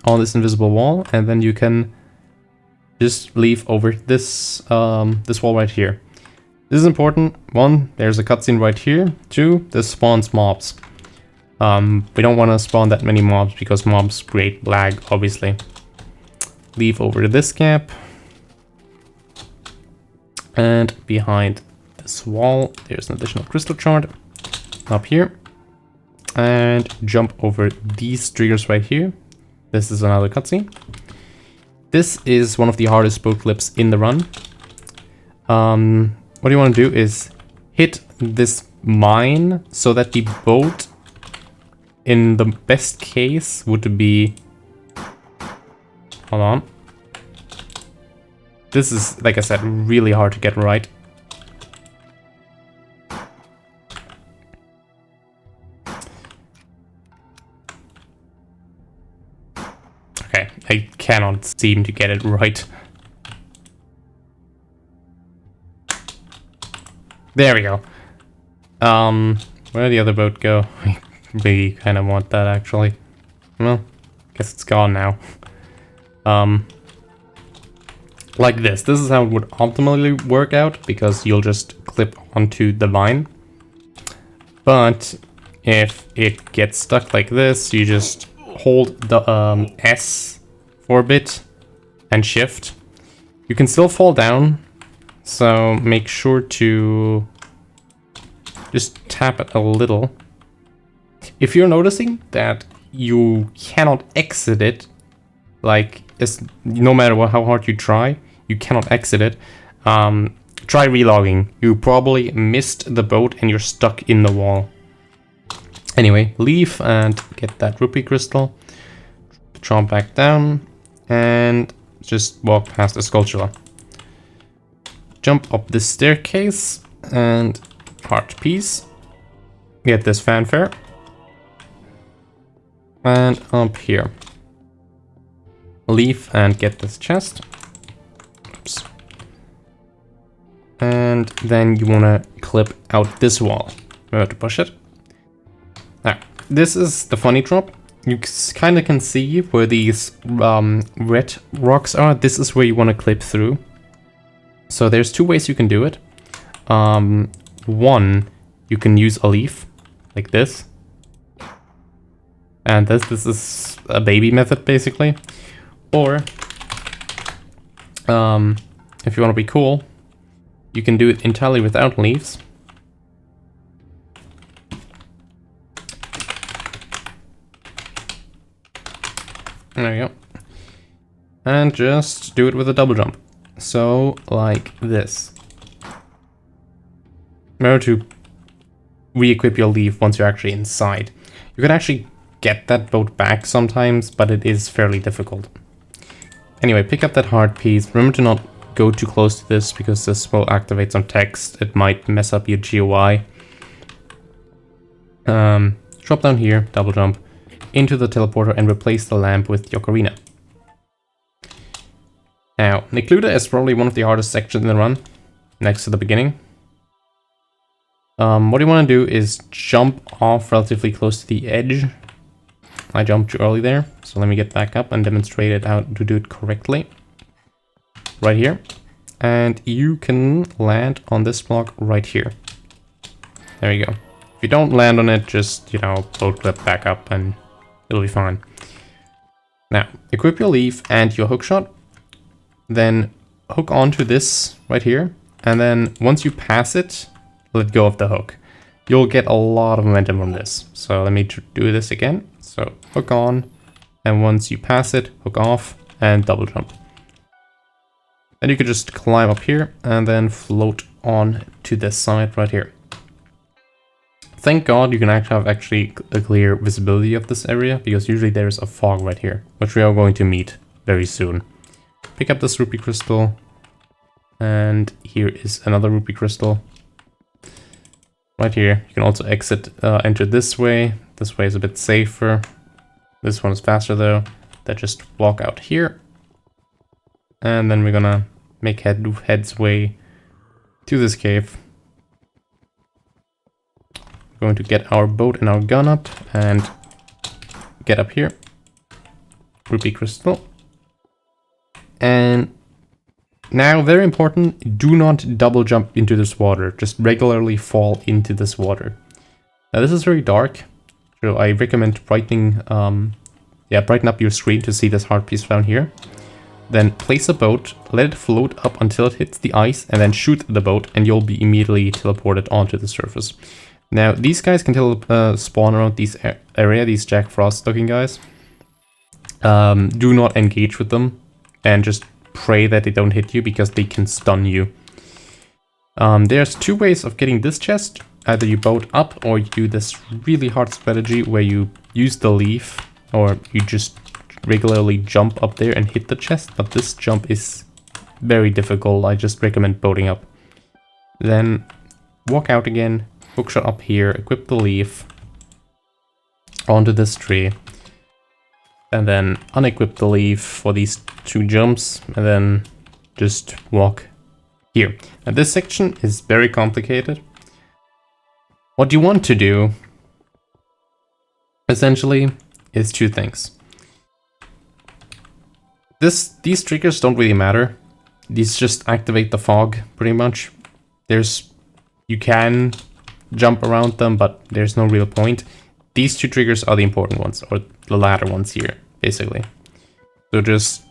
A: on this invisible wall, and then you can just leave over this this wall right here. This is important. 1, there's a cutscene right here. 2, this spawns mobs. We don't want to spawn that many mobs because mobs create lag, obviously. Leave over this gap. And behind this wall, there's an additional crystal shard up here. And jump over these triggers right here. This is another cutscene. This is one of the hardest boat clips in the run. What you want to do is hit this mine so that the boat, in the best case, would be... Hold on. This is, like I said, really hard to get right. Okay, I cannot seem to get it right. There we go. Where did the other boat go? I really kind of want that, actually. Well, guess it's gone now. Like this. This is how it would optimally work out, because you'll just clip onto the vine. But if it gets stuck like this, you just hold the S for a bit and shift. You can still fall down, so make sure to just tap it a little. If you're noticing that you cannot exit it, like, no matter how hard you try, you cannot exit it, try relogging. You probably missed the boat and you're stuck in the wall. Anyway, leave and get that rupee crystal. Jump back down and just walk past the sculpture. Jump up this staircase and heart piece. Get this fanfare. And up here. Leave and get this chest. Oops. And then you want to clip out this wall. We have to push it. Now, this is the funny drop. you kind of can see where these red rocks are. This is where you want to clip through. So there's two ways you can do it. One, you can use a leaf like this. And this is a baby method, basically. Or, if you want to be cool, you can do it entirely without leaves. There you go. And just do it with a double jump. So, like this. Remember to re-equip your leaf once you're actually inside. You can actually get that boat back sometimes, but it is fairly difficult. Anyway, pick up that hard piece. Remember to not go too close to this, because this will activate some text. It might mess up your GUI. Drop down here, double jump, into the teleporter and replace the lamp with the ocarina. Now, Necluda is probably one of the hardest sections in the run, next to the beginning. What you want to do is jump off relatively close to the edge. I jumped too early there, so let me get back up and demonstrate how to do it correctly. Right here. And you can land on this block right here. There you go. If you don't land on it, just, you know, boat clip back up and it'll be fine. Now, equip your leaf and your hookshot. Then hook onto this right here. And then once you pass it, let go of the hook. You'll get a lot of momentum from this. So let me do this again. So hook on, and once you pass it, hook off and double jump. Then you can just climb up here and then float on to this side right here. Thank God you can have actually a clear visibility of this area, because usually there's a fog right here, which we are going to meet very soon. Pick up this rupee crystal, and here is another rupee crystal. Right here, you can also enter this way. This way is a bit safer. This one is faster though. Then just walk out here. And then we're gonna make heads way to this cave. We're going to get our boat and our gun up and get up here. Rupee crystal. And now, very important, do not double jump into this water. Just regularly fall into this water. Now this is very dark, so I recommend brighten up your screen to see this hard piece down here. Then place a boat, let it float up until it hits the ice, and then shoot the boat, and you'll be immediately teleported onto the surface. Now, these guys can spawn around these area, these Jack Frost looking guys. Do not engage with them, and just pray that they don't hit you, because they can stun you. There's two ways of getting this chest. Either you boat up, or you do this really hard strategy where you use the leaf, or you just regularly jump up there and hit the chest, but this jump is very difficult. I just recommend boating up. Then walk out again, hookshot up here, equip the leaf onto this tree, and then unequip the leaf for these two jumps, and then just walk here. Now this section is very complicated. What you want to do, essentially, is two things. These triggers don't really matter. These just activate the fog, pretty much. You can jump around them, but there's no real point. These two triggers are the important ones, or the latter ones here, basically. So just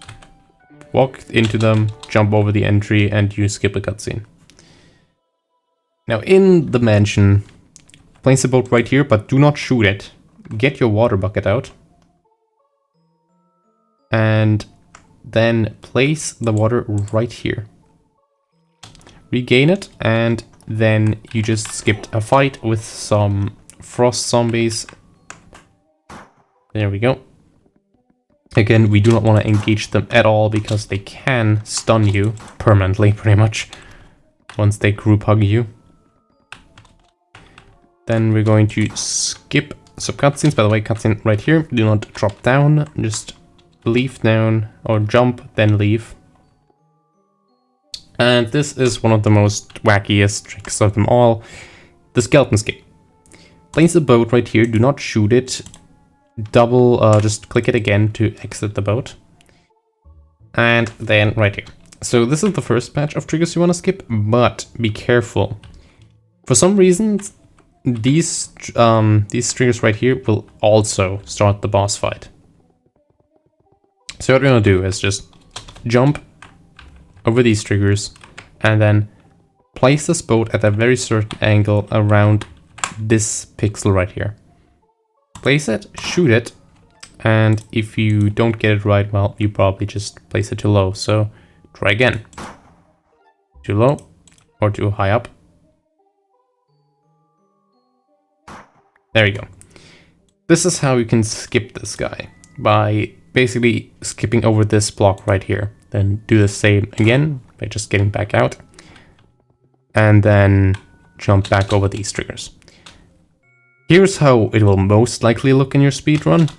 A: walk into them, jump over the entry, and you skip a cutscene. Now in the mansion, place the boat right here, but do not shoot it. Get your water bucket out. And then place the water right here. Regain it, and then you just skipped a fight with some frost zombies. There we go. Again, we do not want to engage them at all, because they can stun you permanently, pretty much, once they group hug you. Then we're going to skip some cutscenes. By the way, cutscene right here. Do not drop down, just leave down, or jump, then leave. And this is one of the most wackiest tricks of them all. The skeleton escape. Place a boat right here, do not shoot it. just click it again to exit the boat. And then right here. So this is the first batch of triggers you want to skip, but be careful. For some reasons, these triggers right here will also start the boss fight. So what we're gonna do is just jump over these triggers and then place this boat at a very certain angle around this pixel right here. Place it, shoot it, and if you don't get it right, well, you probably just place it too low. So try again. Too low or too high up. There you go. This is how you can skip this guy, by basically skipping over this block right here. Then do the same again by just getting back out. And then jump back over these triggers. Here's how it will most likely look in your speedrun.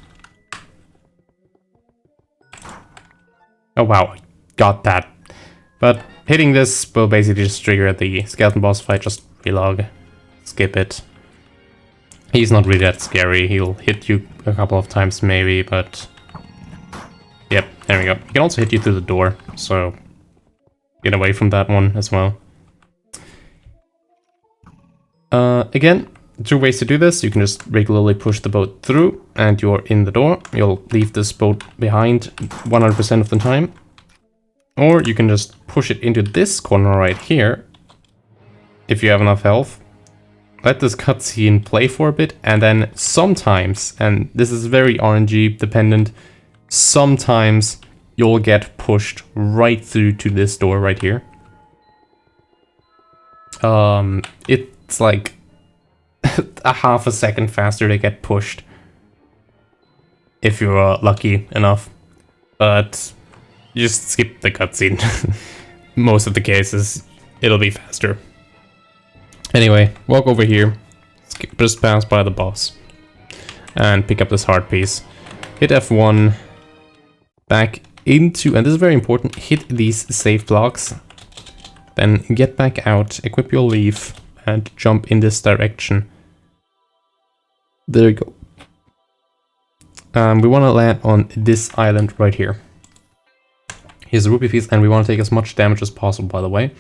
A: Oh wow, got that. But hitting this will basically just trigger the skeleton boss fight. Just relog, skip it. He's not really that scary. He'll hit you a couple of times maybe, but yep, there we go. He can also hit you through the door, so get away from that one as well. Again, two ways to do this. You can just regularly push the boat through and you're in the door. You'll leave this boat behind 100% of the time. Or you can just push it into this corner right here, if you have enough health. Let this cutscene play for a bit, and then sometimes, and this is very RNG dependent, sometimes you'll get pushed right through to this door right here. It's like a half a second faster to get pushed if you're lucky enough, but just skip the cutscene. Most of the cases, it'll be faster. Anyway, walk over here, just pass by the boss, and pick up this heart piece. Hit F1, back into, and this is very important, hit these save blocks, then get back out, equip your leaf, and jump in this direction. There you go. We want to land on this island right here. Here's a rupee piece, and we want to take as much damage as possible, by the way.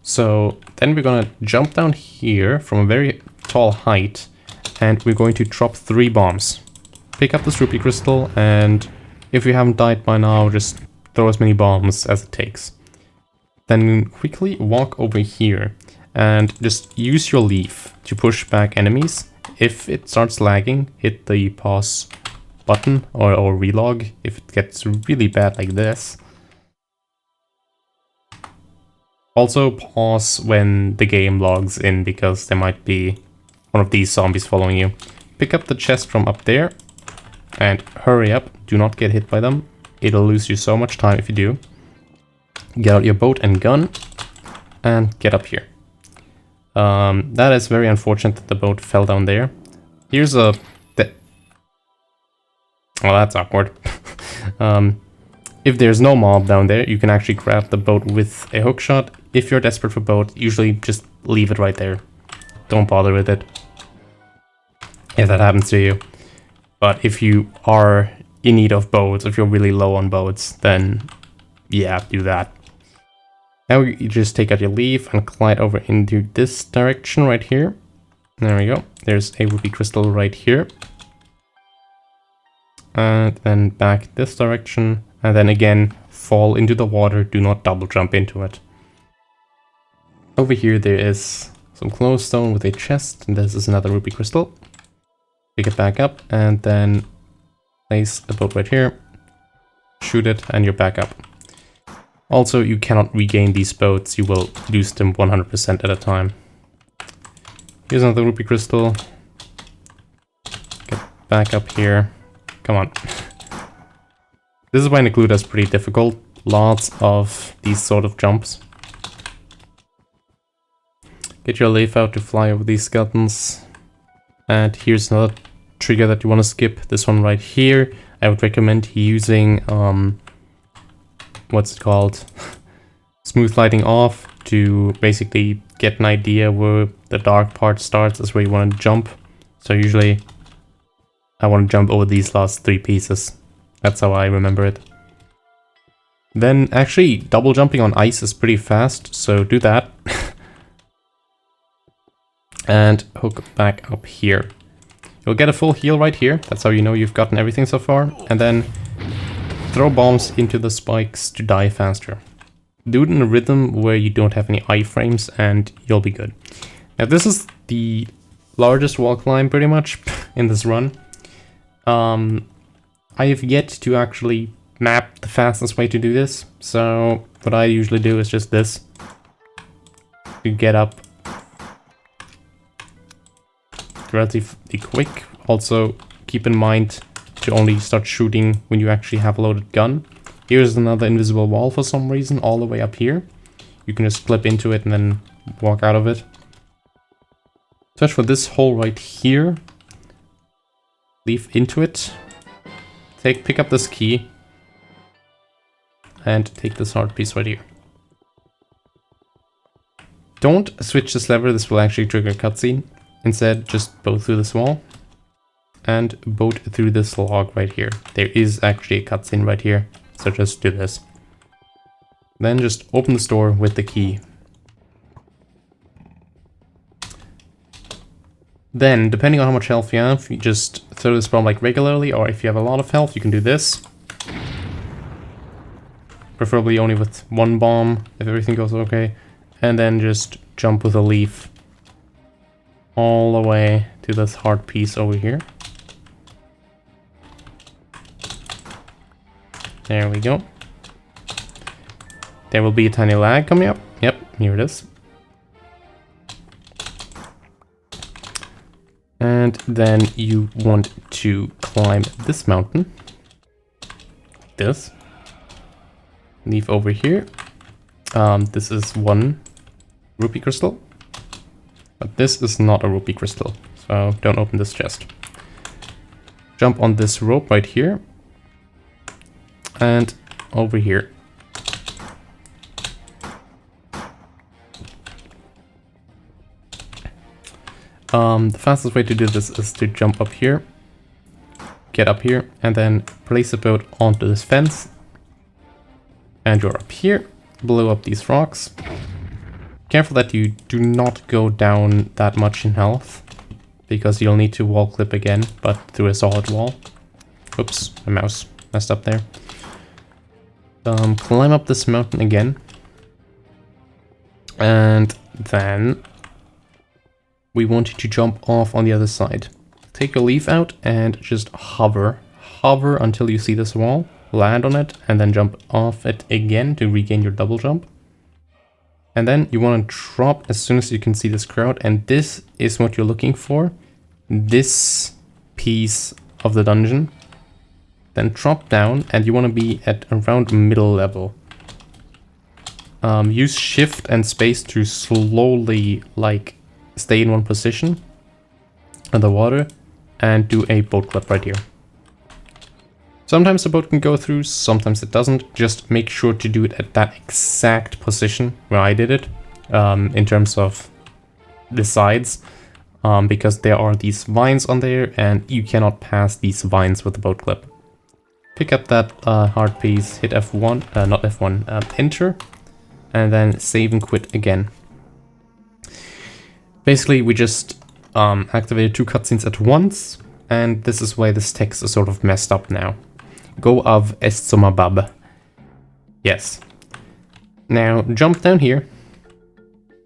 A: So then we're gonna jump down here from a very tall height, and we're going to drop 3 bombs. Pick up this rupee crystal, and if you haven't died by now, just throw as many bombs as it takes. Then quickly walk over here and just use your leaf to push back enemies. If it starts lagging, hit the pause button or relog if it gets really bad like this. Also pause when the game logs in, because there might be one of these zombies following you. Pick up the chest from up there and hurry up. Do not get hit by them. It'll lose you so much time if you do. Get out your boat and gun and get up here. That is very unfortunate that the boat fell down there. Here's a... well, that's awkward. If there's no mob down there, you can actually grab the boat with a hookshot. If you're desperate for boat, usually just leave it right there. Don't bother with it if that happens to you. But if you are in need of boats, if you're really low on boats, then yeah, do that. Now you just take out your leaf and glide over into this direction right here. There we go. There's a rupee crystal right here. And then back this direction. And then again, fall into the water. Do not double jump into it. Over here there is some glowstone with a chest, and this is another rupee crystal. Pick it back up, and then place the boat right here. Shoot it, and you're back up. Also, you cannot regain these boats. You will lose them 100% at a time. Here's another rupee crystal. Get back up here. Come on. This is why Necluda is pretty difficult. Lots of these sort of jumps. Get your leaf out to fly over these skeletons. And here's another trigger that you want to skip. This one right here. I would recommend using, what's it called? Smooth lighting off to basically get an idea where the dark part starts. That's where you want to jump. So usually I want to jump over these last 3 pieces. That's how I remember it. Then actually double jumping on ice is pretty fast, so do that. And hook back up here. You'll get a full heal right here. That's how you know you've gotten everything so far. And then throw bombs into the spikes to die faster. Do it in a rhythm where you don't have any iframes and you'll be good. Now this is the largest wall climb pretty much in this run. I have yet to actually map the fastest way to do this. So what I usually do is just this. To get up relatively quick. Also keep in mind to only start shooting when you actually have a loaded gun. Here's another invisible wall for some reason, all the way up here. You can just flip into it and then walk out of it. Search for this hole right here. Leave into it. Pick up this key. And take this hard piece right here. Don't switch this lever, this will actually trigger a cutscene. Instead, just boat through this wall. And boat through this log right here. There is actually a cutscene right here. So just do this. Then just open this door with the key. Then, depending on how much health you have, you just throw this bomb like regularly, or if you have a lot of health, you can do this. Preferably only with 1 bomb, if everything goes okay. And then just jump with a leaf all the way to this hard piece over here. There we go. There will be a tiny lag coming up. Yep, here it is. And then you want to climb this mountain. This. Leave over here. This is 1 rupee crystal. But this is not a rupee crystal, so don't open this chest. Jump on this rope right here. And over here. The fastest way to do this is to jump up here, get up here, and then place a boat onto this fence. And you're up here, blow up these rocks. Careful that you do not go down that much in health, because you'll need to wall clip again, but through a solid wall. Oops, my mouse messed up there. Climb up this mountain again. And then we want you to jump off on the other side. Take your leaf out and just hover. Hover until you see this wall, land on it, and then jump off it again to regain your double jump. And then you want to drop as soon as you can see this crowd, and this is what you're looking for. This piece of the dungeon. Then drop down, and you want to be at around middle level. Use shift and space to slowly, like, stay in one position underwater and do a boat clip right here. Sometimes the boat can go through, sometimes it doesn't. Just make sure to do it at that exact position where I did it, in terms of the sides, because there are these vines on there and you cannot pass these vines with the boat clip. Pick up that hard piece, hit F1, not F1, enter, and then save and quit again. Basically, we just activated 2 cutscenes at once, and this is why this text is sort of messed up now. Go of Estsumabab. Yes. Now, jump down here,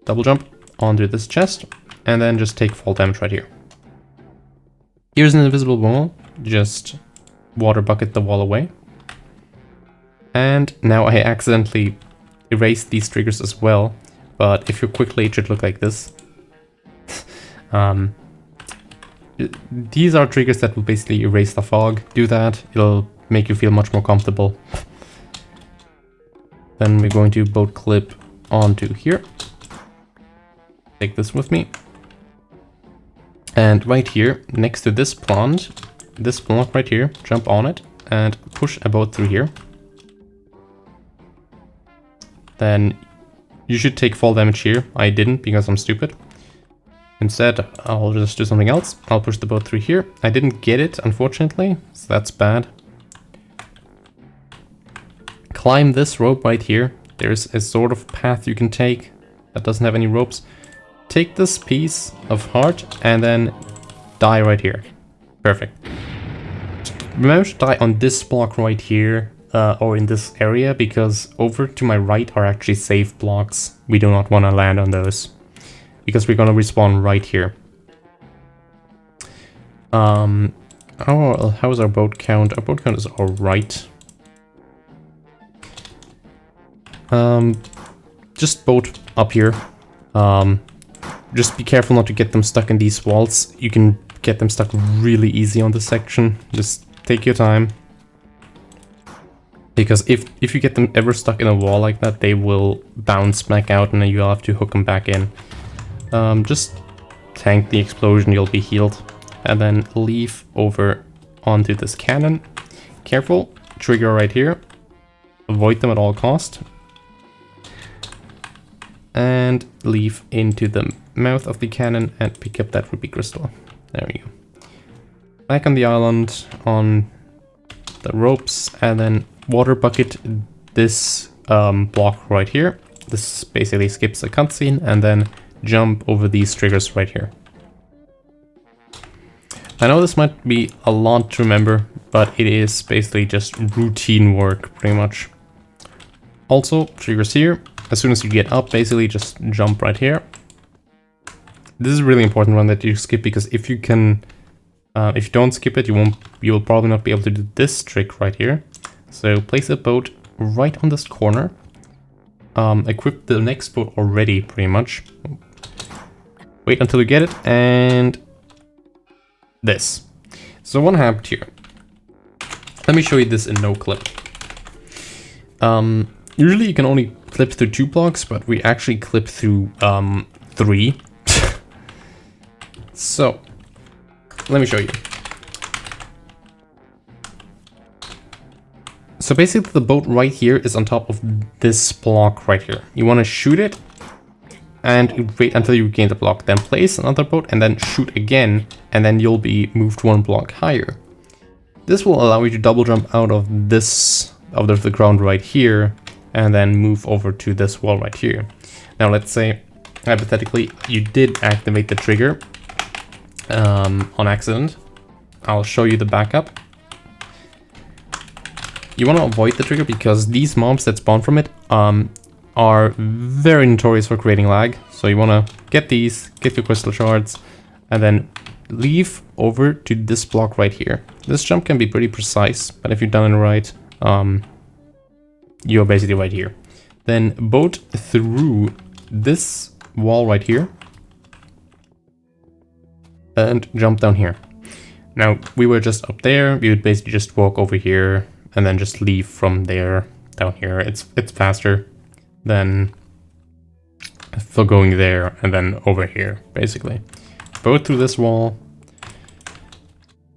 A: double jump onto this chest, and then just take fall damage right here. Here's an invisible wall, just water bucket the wall away. And now I accidentally erased these triggers as well, but if you quickly, it should look like this. These are triggers that will basically erase the fog. Do that, it'll make you feel much more comfortable. Then we're going to boat clip onto here. Take this with me. And right here, next to this plant right here, jump on it and push a boat through here. Then you should take fall damage here. I didn't because I'm stupid. Instead, I'll just do something else. I'll push the boat through here. I didn't get it, unfortunately, so that's bad. Climb this rope right here. There's a sort of path you can take that doesn't have any ropes. Take this piece of heart and then die right here. Perfect. Remember to die on this block right here, or in this area, because over to my right are actually safe blocks. We do not want to land on those, because we're going to respawn right here. How is our boat count? Our boat count is alright. Just boat up here. Just be careful not to get them stuck in these walls. You can get them stuck really easy on this section. Just take your time. Because if you get them ever stuck in a wall like that, they will bounce back out and then you'll have to hook them back in. Just tank the explosion, you'll be healed. And then leave over onto this cannon. Careful, trigger right here. Avoid them at all cost. And leave into the mouth of the cannon and pick up that ruby crystal. There we go. Back on the island on the ropes and then water bucket this block right here. This basically skips a cutscene and then jump over these triggers right here. I know this might be a lot to remember, but it is basically just routine work pretty much. Also, triggers here. As soon as you get up, basically just jump right here. This is a really important one that you skip, because if you don't skip it, you will probably not be able to do this trick right here. So place a boat right on this corner. Equip the next boat already, pretty much. Wait until you get it, and this. So what happened here? Let me show you this in no clip. Usually you can only clip through 2 blocks, but we actually clip through 3. So, let me show you. So basically the boat right here is on top of this block right here. You want to shoot it and wait until you gain the block. Then place another boat and then shoot again, and then you'll be moved 1 block higher. This will allow you to double jump out of the ground right here and then move over to this wall right here. Now let's say, hypothetically, you did activate the trigger on accident. I'll show you the backup. You want to avoid the trigger because these mobs that spawn from it are very notorious for creating lag. So you want to get your crystal shards, and then leave over to this block right here. This jump can be pretty precise, but if you've done it right, you're basically right here. Then boat through this wall right here and jump down here. Now we were just up there. We would basically just walk over here and then just leave from there down here. It's faster than for going there and then over here, basically. Boat through this wall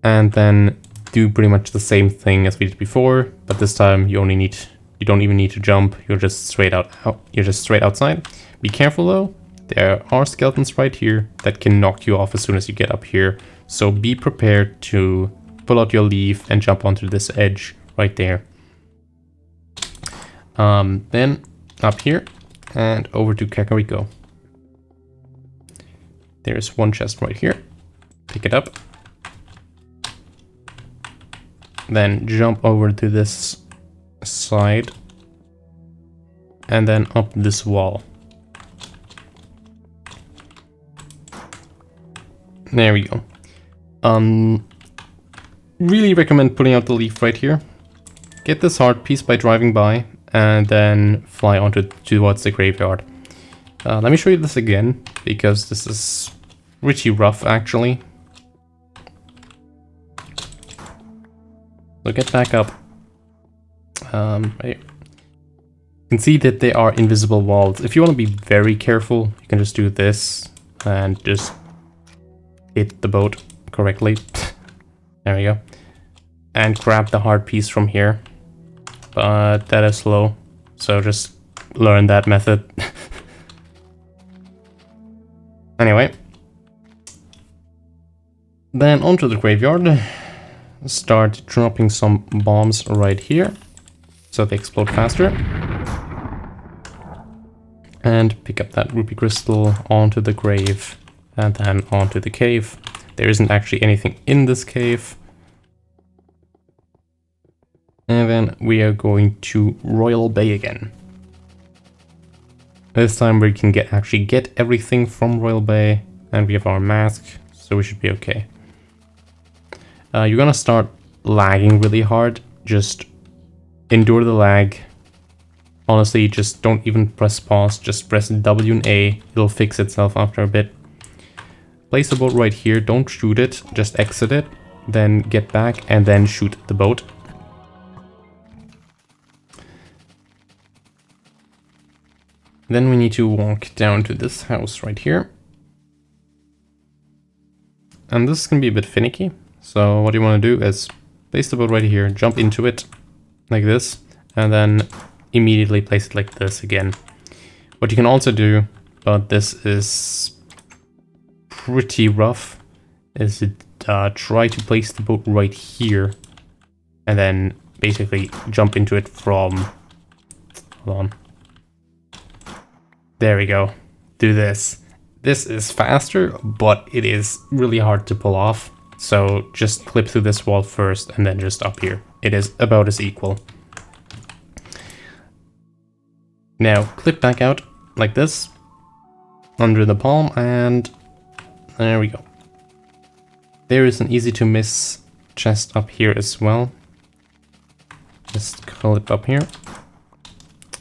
A: and then do pretty much the same thing as we did before, but this time you don't even need to jump. You're just straight outside. Be careful though. There are skeletons right here that can knock you off as soon as you get up here. So be prepared to pull out your leaf and jump onto this edge right there. Then up here and over to Kakariko. There's 1 chest right here. Pick it up. Then jump over to this side and then up this wall. There we go. Really recommend pulling out the leaf right here. Get this heart piece by driving by and then fly towards the graveyard. Let me show you this again because this is pretty rough actually. So get back up. Right. You can see that they are invisible walls. If you want to be very careful, you can just do this and just hit the boat correctly. There we go. And grab the heart piece from here. But that is slow, so just learn that method. Anyway, Then onto the graveyard. Start dropping some bombs right here, so they explode faster. And pick up that ruby crystal onto the grave, and then onto the cave. There isn't actually anything in this cave. And then we are going to Royal Bay again. This time we can actually get everything from Royal Bay, and we have our mask, so we should be okay. You're gonna start lagging really hard. Just endure the lag. Honestly, just don't even press pause. Just press W and A. It'll fix itself after a bit. Place the boat right here. Don't shoot it. Just exit it. Then get back and then shoot the boat. Then we need to walk down to this house right here. And this can be a bit finicky. So what you want to do is place the boat right here, jump into it like this, and then immediately place it like this again. What you can also do, but this is pretty rough, is try to place the boat right here and then basically jump into it from... Hold on. There we go. Do this. This is faster, but it is really hard to pull off. So just clip through this wall first and then just up here. It is about as equal. Now clip back out like this under the palm, and there we go. There is an easy to miss chest up here as well. Just clip up here.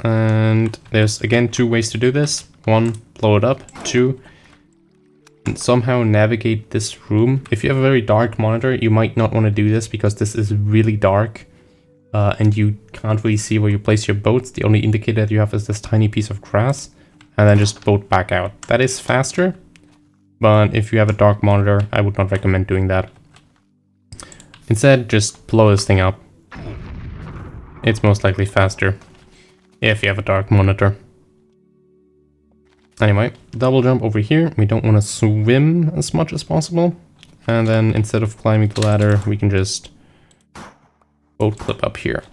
A: And there's again 2 ways to do this. 1, blow it up. 2, and somehow navigate this room. If you have a very dark monitor, you might not want to do this because this is really dark and you can't really see where you place your boats. The only indicator that you have is this tiny piece of grass, and then just boat back out. That is faster, but if you have a dark monitor, I would not recommend doing that. Instead, just blow this thing up. It's most likely faster if you have a dark monitor. Anyway, double jump over here. We don't want to swim as much as possible. And then instead of climbing the ladder, we can just boat clip up here.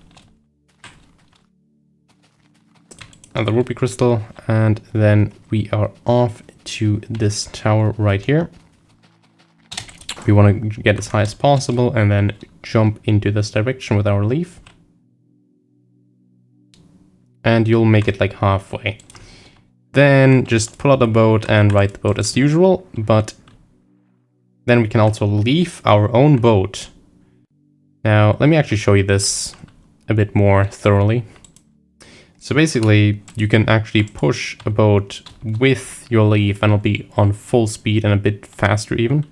A: Another ruby crystal, and then we are off to this tower right here. We want to get as high as possible and then jump into this direction with our leaf. And you'll make it like halfway. Then just pull out the boat and ride the boat as usual, but then we can also leave our own boat. Now, let me actually show you this a bit more thoroughly. So basically, you can actually push a boat with your leaf and it'll be on full speed and a bit faster even.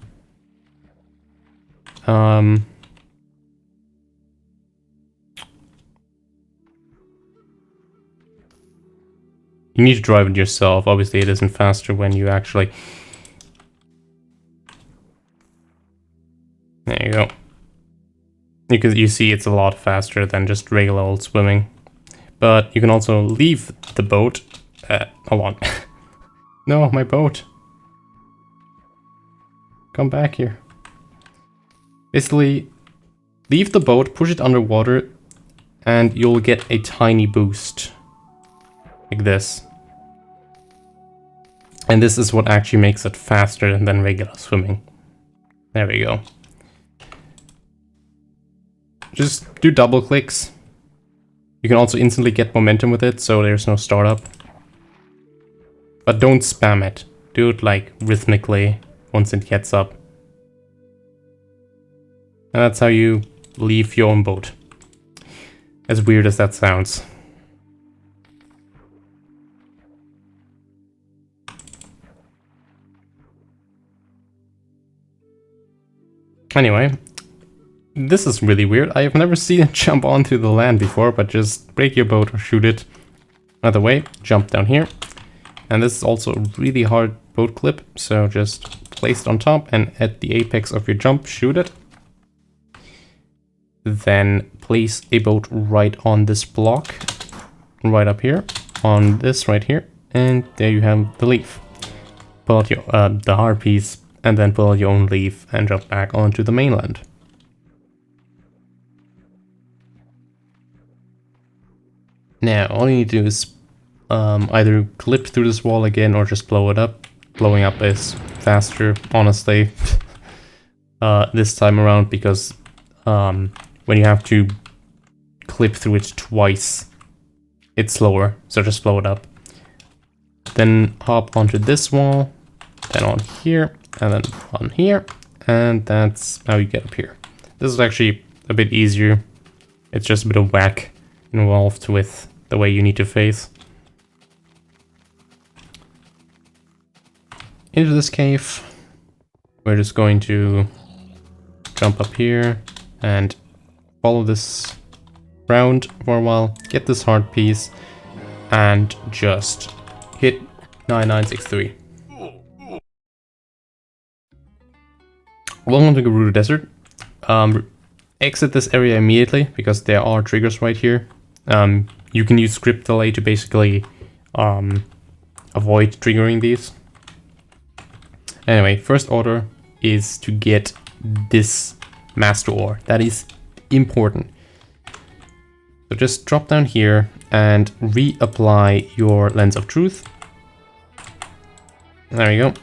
A: You need to drive it yourself. Obviously, it isn't faster when you actually... There you go. You see it's a lot faster than just regular old swimming. But you can also leave the boat... hold on. No, my boat. Come back here. Basically, leave the boat, push it underwater, and you'll get a tiny boost. Like this. And this is what actually makes it faster than regular swimming. There we go. Just do double clicks. You can also instantly get momentum with it, so there's no startup. But don't spam it. Do it like rhythmically once it gets up. And that's how you leave your own boat. As weird as that sounds. Anyway, this is really weird. I have never seen it jump onto the land before, but just break your boat or shoot it. Another way, jump down here. And this is also a really hard boat clip, so just place it on top and at the apex of your jump, shoot it. Then place a boat right on this block, right up here, on this right here, and there you have the leaf. Pull out your, the harpies, and then pull out your own leaf and jump back onto the mainland. Now, all you need to do is either clip through this wall again or just blow it up. Blowing up is faster, honestly, this time around, because when you have to clip through it twice, it's slower, so just blow it up. Then hop onto this wall, then on here, and then on here, and that's how you get up here. This is actually a bit easier. It's just a bit of whack involved with the way you need to face. Into this cave, we're just going to jump up here and follow this round for a while, get this heart piece, and just hit 9963. Welcome to Gerudo Desert. Exit this area immediately because there are triggers right here. You can use script delay to basically avoid triggering these. Anyway, first order is to get this master ore. That is important. So just drop down here and reapply your lens of truth. There you go.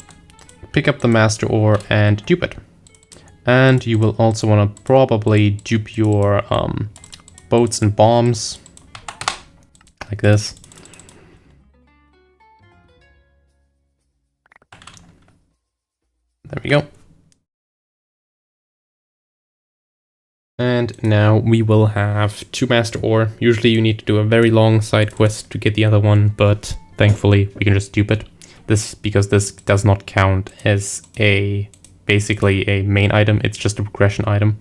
A: Pick up the master ore and dupe it. And you will also want to probably dupe your boats and bombs. Like this. There we go. And now we will have 2 master ore. Usually you need to do a very long side quest to get the other one, but thankfully we can just dupe it. Because this does not count as basically a main item, it's just a progression item.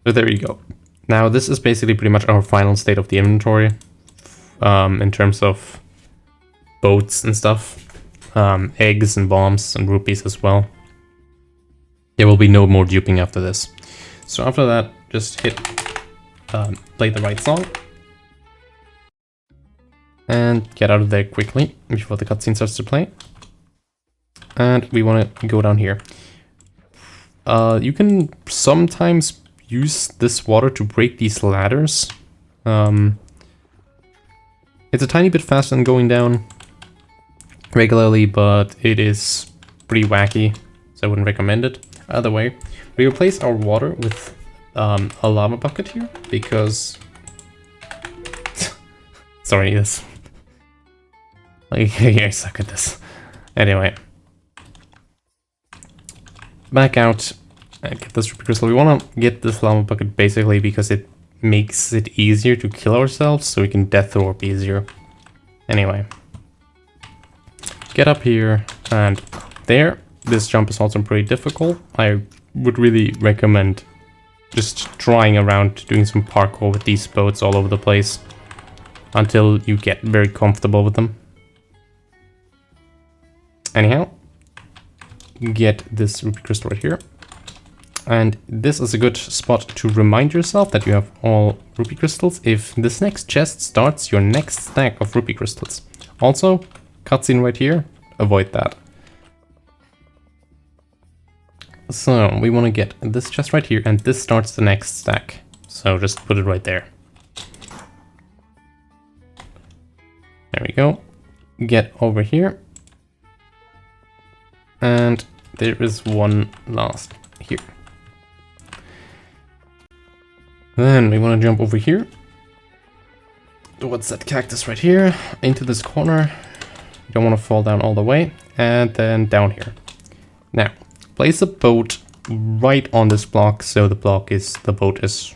A: So there you go. Now this is basically pretty much our final state of the inventory in terms of boats and stuff, eggs and bombs and rupees as well. There will be no more duping after this. So after that, just hit play the right song and get out of there quickly before the cutscene starts to play. And we want to go down here. You can sometimes use this water to break these ladders. It's a tiny bit faster than going down regularly, but it is pretty wacky, so I wouldn't recommend it. Either way, we replace our water with a lava bucket here, because... Sorry, yes. I suck at this. Anyway. Back out and get this ruby crystal. We want to get this lava bucket basically because it makes it easier to kill ourselves, so we can death orb easier. Anyway. Get up here and there. This jump is also pretty difficult. I would really recommend just trying around doing some parkour with these boats all over the place until you get very comfortable with them. Anyhow, get this ruby crystal right here. And this is a good spot to remind yourself that you have all ruby crystals if this next chest starts your next stack of ruby crystals. Also, cutscene right here, avoid that. So we want to get this chest right here, and this starts the next stack. So just put it right there. There we go. Get over here. And there is one last here. Then we want to jump over here. Towards that cactus right here. Into this corner. You don't want to fall down all the way. And then down here. Now, place a boat right on this block, so the boat is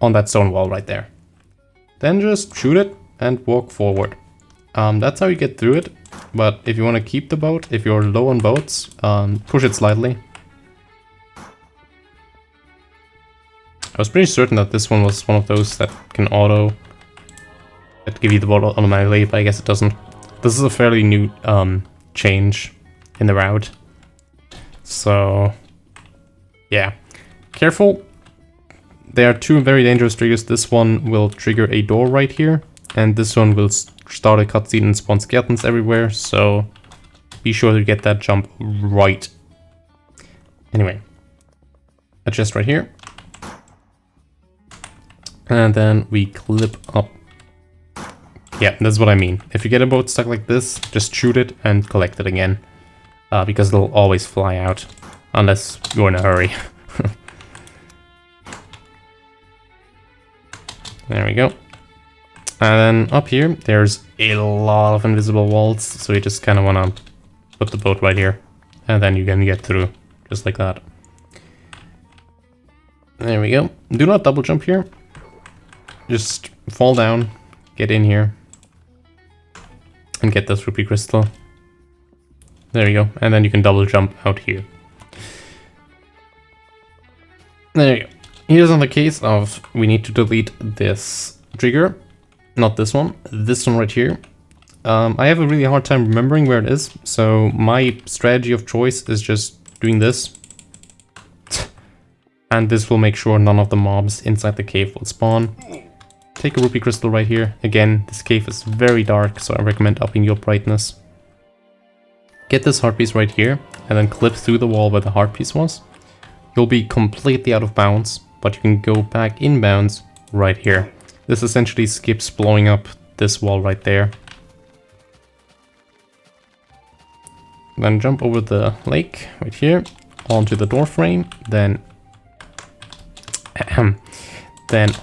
A: on that stone wall right there. Then just shoot it and walk forward. That's how you get through it. But if you want to keep the boat, if you're low on boats, push it slightly. I was pretty certain that this one was one of those that can that give you the boat automatically, but I guess it doesn't. This is a fairly new change in the route. So, yeah. Careful. There are 2 very dangerous triggers. This one will trigger a door right here, and this one will start a cutscene and spawn skeletons everywhere, so be sure to get that jump right. Anyway, adjust right here. And then we clip up. Yeah, that's what I mean. If you get a boat stuck like this, just shoot it and collect it again. Because it'll always fly out. Unless you're in a hurry. There we go. And then up here, there's a lot of invisible walls. So you just kind of want to put the boat right here. And then you can get through. Just like that. There we go. Do not double jump here. Just fall down. Get in here. And get this rupee crystal. There you go. And then you can double jump out here. There you go. Here's another case of we need to delete this trigger. Not this one. This one right here. I have a really hard time remembering where it is. So my strategy of choice is just doing this. And this will make sure none of the mobs inside the cave will spawn. Take a rupee crystal right here. Again, this cave is very dark, so I recommend upping your brightness. Get this heart piece right here, and then clip through the wall where the heart piece was. You'll be completely out of bounds, but you can go back in bounds right here. This essentially skips blowing up this wall right there. Then jump over the lake right here, onto the door frame, then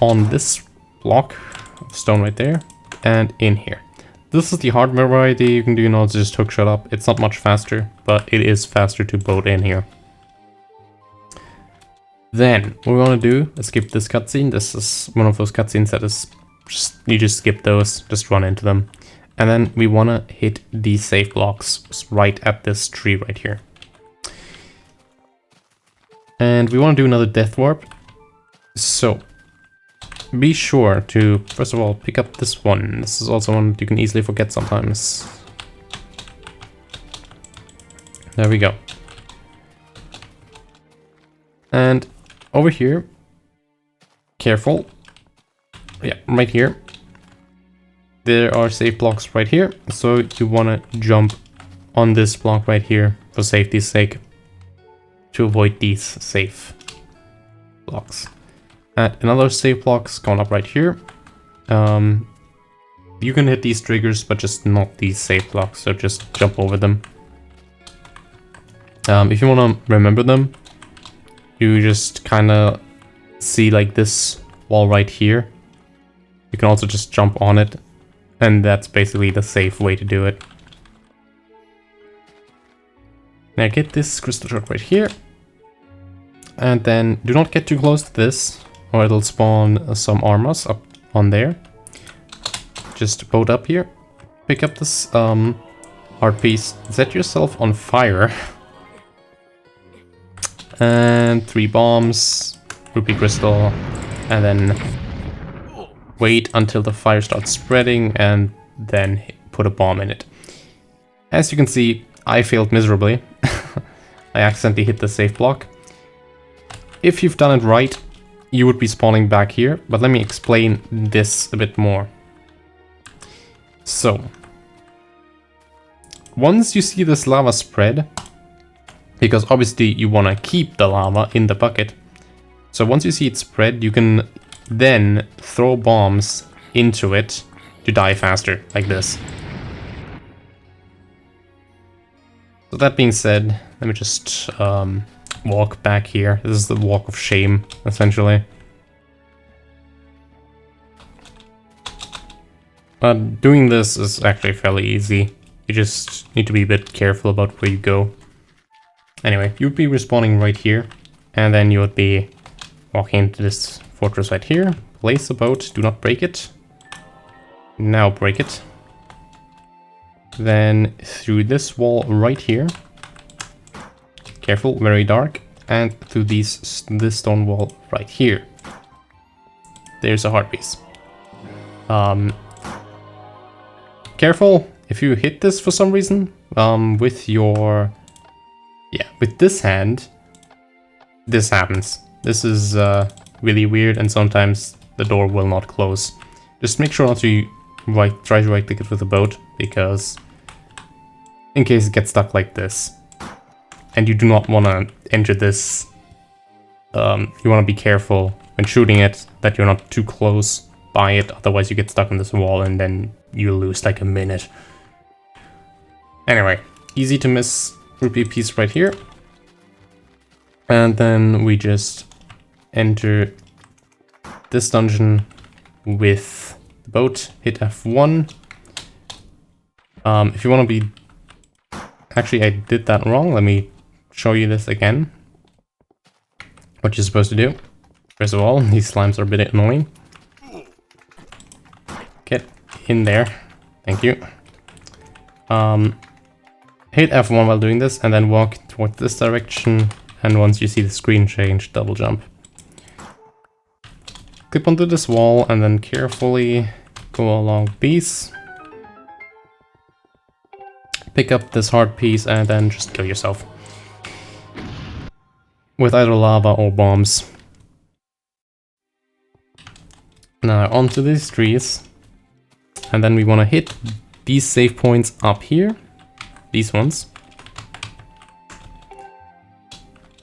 A: on this block of stone right there, and in here. This is the hardware variety. You can do, just hook shut up. It's not much faster, but it is faster to boat in here. Then what we want to do is skip this cutscene. This is one of those cutscenes that is you just skip those, just run into them. And then we want to hit these safe blocks right at this tree right here. And we want to do another death warp. So be sure to, first of all, pick up this one. This is also one you can easily forget sometimes. There we go. And over here, careful. Yeah, right here. There are safe blocks right here. So you want to jump on this block right here for safety's sake to avoid these safe blocks. And another safe block's going up right here. You can hit these triggers, but just not these safe blocks, so just jump over them. If you want to remember them, you just kind of see like this wall right here. You can also just jump on it, and that's basically the safe way to do it. Now get this crystal shard right here. And then do not get too close to this, or it'll spawn some armors up on there. Just boat up here. Pick up this heart piece. Set yourself on fire. And 3 bombs. Rupee crystal. And then wait until the fire starts spreading and then put a bomb in it. As you can see, I failed miserably. I accidentally hit the safe block. If you've done it right, you would be spawning back here, but let me explain this a bit more. So, once you see this lava spread, because obviously you want to keep the lava in the bucket, so once you see it spread, you can then throw bombs into it to die faster, like this. So that being said, let me just walk back here. This is the walk of shame, essentially. Doing this is actually fairly easy. You just need to be a bit careful about where you go. Anyway, you'd be respawning right here, and then you would be walking into this fortress right here. Place a boat, do not break it. Now break it. Then through this wall right here. Careful, very dark. And through this stone wall right here. There's a heart piece. Careful, if you hit this for some reason, with your... Yeah, with this hand, this happens. This is really weird, and sometimes the door will not close. Just make sure not to try to right click it with the boat, because in case it gets stuck like this. And you do not want to enter this. You want to be careful when shooting it that you're not too close by it, otherwise you get stuck on this wall and then you lose like a minute. Anyway, easy to miss rupee piece right here. And then we just enter this dungeon with the boat, hit F1. If you want to be... Actually, I did that wrong. Let me show you this again. What you're supposed to do. First of all, these slimes are a bit annoying. Get in there. Thank you. Hit F1 while doing this, and then walk towards this direction. And once you see the screen change, double jump. Clip onto this wall, and then carefully go along these. Pick up this hard piece, and then just kill yourself. With either lava or bombs. Now onto these trees. And then we want to hit these save points up here. These ones.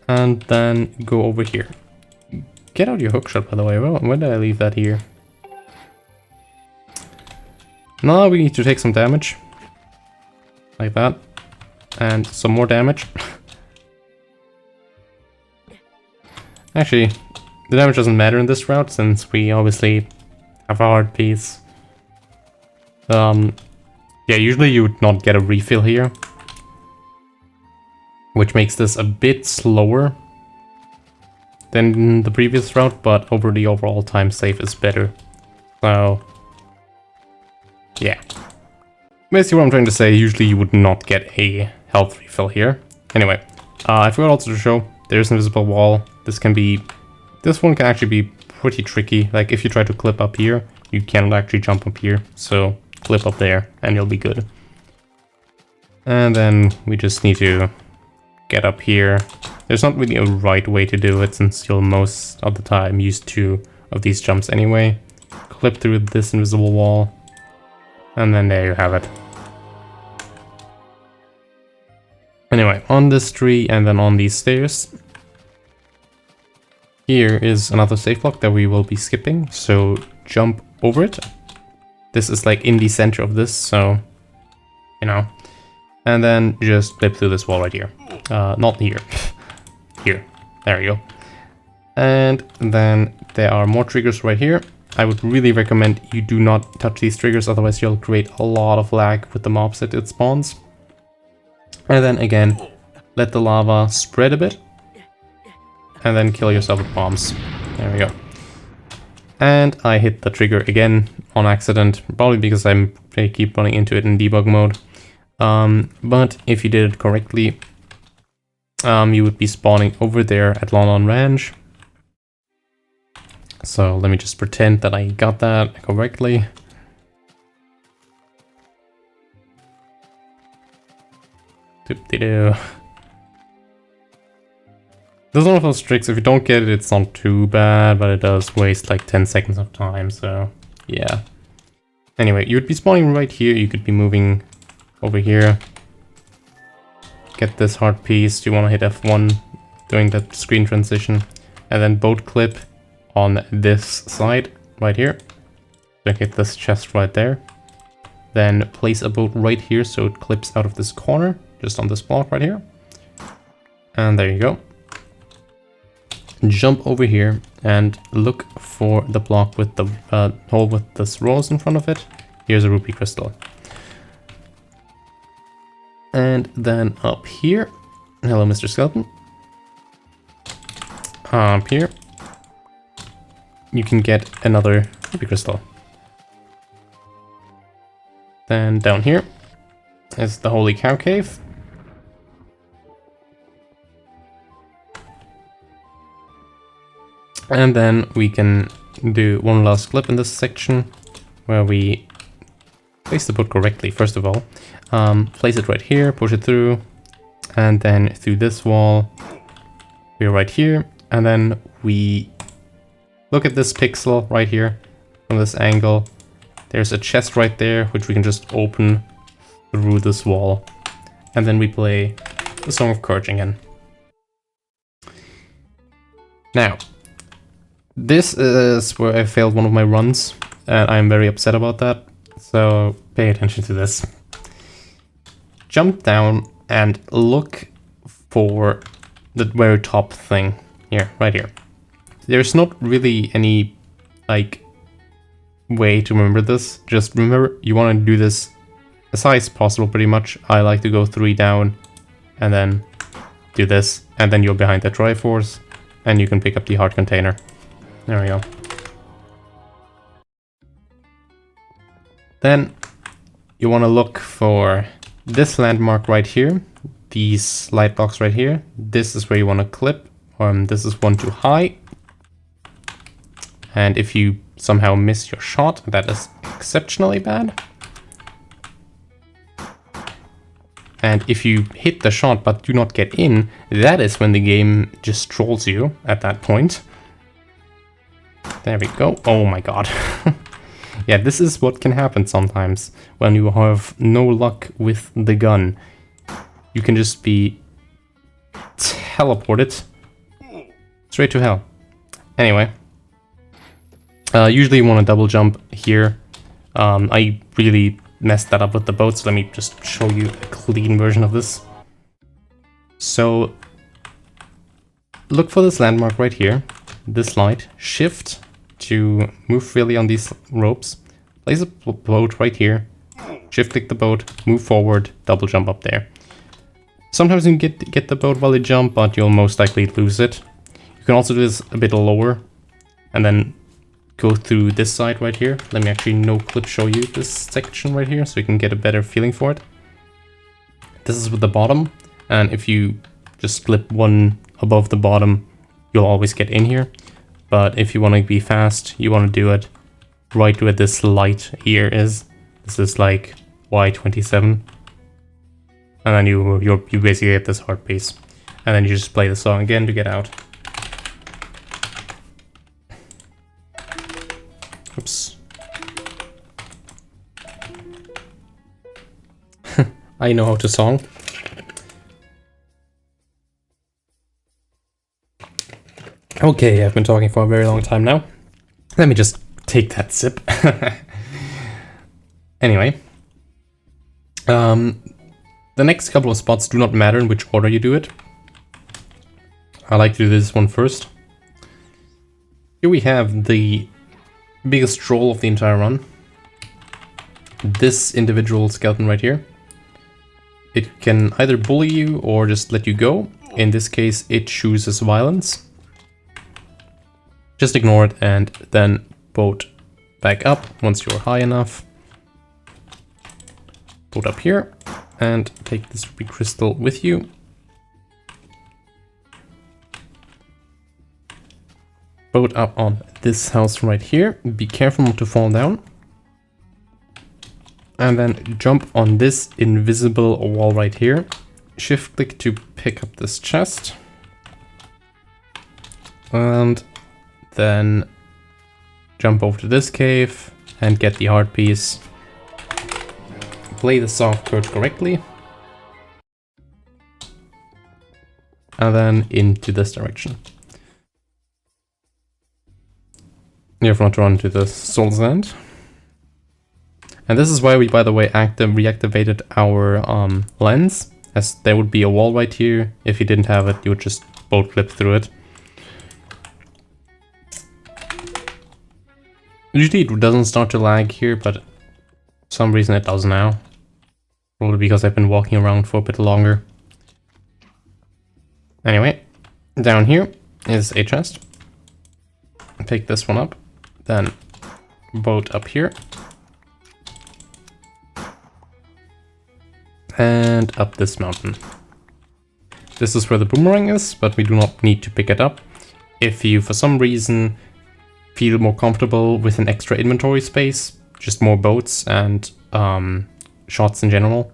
A: And then go over here. Get out your hookshot, by the way. Well, why did I leave that here? Now we need to take some damage. Like that. And some more damage. Actually, the damage doesn't matter in this route, since we obviously have a hard piece. Yeah, usually you would not get a refill here. Which makes this a bit slower than the previous route, but over the overall time save is better. So, yeah. Basically what I'm trying to say, usually you would not get a health refill here. Anyway, I forgot also to show, there's an invisible wall. This one can actually be pretty tricky. Like if you try to clip up here, you cannot actually jump up here. So clip up there and you'll be good. And then we just need to get up here. There's not really a right way to do it, since you'll most of the time use two of these jumps anyway. Clip through this invisible wall. And then there you have it. Anyway, on this tree and then on these stairs. Here is another safe block that we will be skipping, so jump over it. This is like in the center of this, so, you know. And then just clip through this wall right here. Not here. Here. There you go. And then there are more triggers right here. I would really recommend you do not touch these triggers, otherwise you'll create a lot of lag with the mobs that it spawns. And then again, let the lava spread a bit. And then kill yourself with bombs. There we go. And I hit the trigger again on accident, probably because I keep running into it in debug mode. But if you did it correctly, you would be spawning over there at Lon Ranch. So let me just pretend that I got that correctly. Doop-de-doo. This is one of those tricks, if you don't get it, it's not too bad, but it does waste like 10 seconds of time, so yeah. Anyway, you would be spawning right here, you could be moving over here. Get this hard piece, you want to hit F1 during that screen transition, and then boat clip on this side right here. So hit this chest right there. Then place a boat right here so it clips out of this corner, just on this block right here. And there you go. Jump over here and look for the block with the hole with this rose in front of it. Here's a rupee crystal. And then up here, hello Mr. Skeleton. Up here, you can get another rupee crystal. Then down here is the Holy Cow Cave. And then we can do one last clip in this section where we place the boat correctly, first of all. Place it right here, push it through, and then through this wall, we're right here. And then we look at this pixel right here from this angle. There's a chest right there, which we can just open through this wall. and then we play the Song of Courage again. Now, this is where I failed one of my runs, and I'm very upset about that, so pay attention to this. Jump down and look for the very top thing here, right here. There's not really any, like, way to remember this. Just remember, you want to do this as high as possible, pretty much. I like to go 3 down, and then do this, and then you're behind the Triforce, and you can pick up the heart container. There we go. Then you want to look for this landmark right here, these light blocks right here. This is where you want to clip. This is one too high. And if you somehow miss your shot, that is exceptionally bad. And if you hit the shot but do not get in, that is when the game just trolls you at that point. There we go. Oh my god. Yeah, this is what can happen sometimes when you have no luck with the gun. You can just be teleported straight to hell. Anyway, usually you want to double jump here. I really messed that up with the boat, so let me just show you a clean version of this. So look for this landmark right here, this light, shift to move freely on these ropes, place a boat right here, shift click the boat, move forward, double jump up there. Sometimes you can get the boat while you jump, but you'll most likely lose it. You can also do this a bit lower and then go through this side right here. Let me actually no clip show you this section right here so you can get a better feeling for it. This is with the bottom, and if you just clip one above the bottom, you'll always get in here. But if you want to be fast, you want to do it right where this light here is. This is like Y27. And then you basically get this heart piece. And then you just play the song again to get out. Oops. I know how to song. Okay, I've been talking for a very long time now. Let me just take that sip. Anyway. The next couple of spots do not matter in which order you do it. I like to do this one first. Here we have the biggest troll of the entire run. This individual skeleton right here. It can either bully you or just let you go. In this case, it chooses violence. Just ignore it and then boat back up once you're high enough. Boat up here and take this ruby crystal with you. Boat up on this house right here. Be careful not to fall down. And then jump on this invisible wall right here. Shift click to pick up this chest. And then jump over to this cave and get the heart piece. Play the Song of Courage correctly. And then into this direction. You have not to run to the Soul's End. And this is why we, by the way, reactivated our lens, as there would be a wall right here. If you didn't have it, you would just boat clip through it. Usually it doesn't start to lag here, but for some reason it does now. Probably because I've been walking around for a bit longer. Anyway, down here is a chest. Pick this one up, then boat up here. And up this mountain. This is where the boomerang is, but we do not need to pick it up. If you, for some reason, feel more comfortable with an extra inventory space, just more boats and shots in general,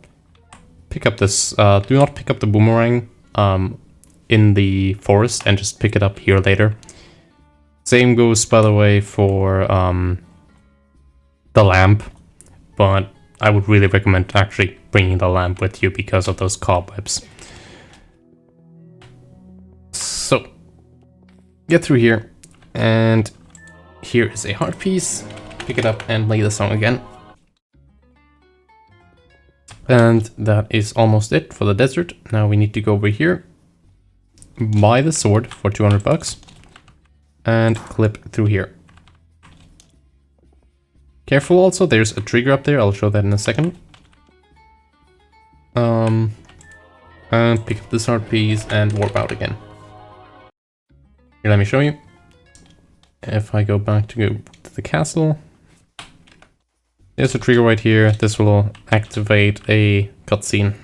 A: pick up this. Do not pick up the boomerang in the forest and just pick it up here later. Same goes, by the way, for the lamp, but I would really recommend actually bringing the lamp with you because of those cobwebs. So, get through here, and here is a heart piece. Pick it up and play the song again. And that is almost it for the desert. Now we need to go over here, buy the sword for 200 bucks, and clip through here. Careful also, there's a trigger up there, I'll show that in a second. And pick up this heart piece and warp out again. Here, let me show you. If I go back to go to the castle, there's a trigger right here. This will activate a cutscene.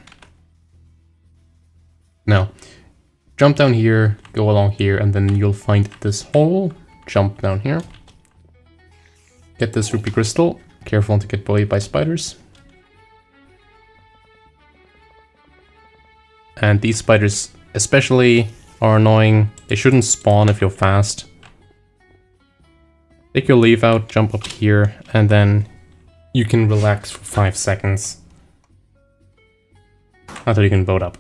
A: Now, jump down here, go along here, and then you'll find this hole. Jump down here. Get this rupee crystal. Careful not to get bullied by spiders. And these spiders especially are annoying. They shouldn't spawn if you're fast. Take your leaf out, jump up here, and then you can relax for 5 seconds until you can boat up.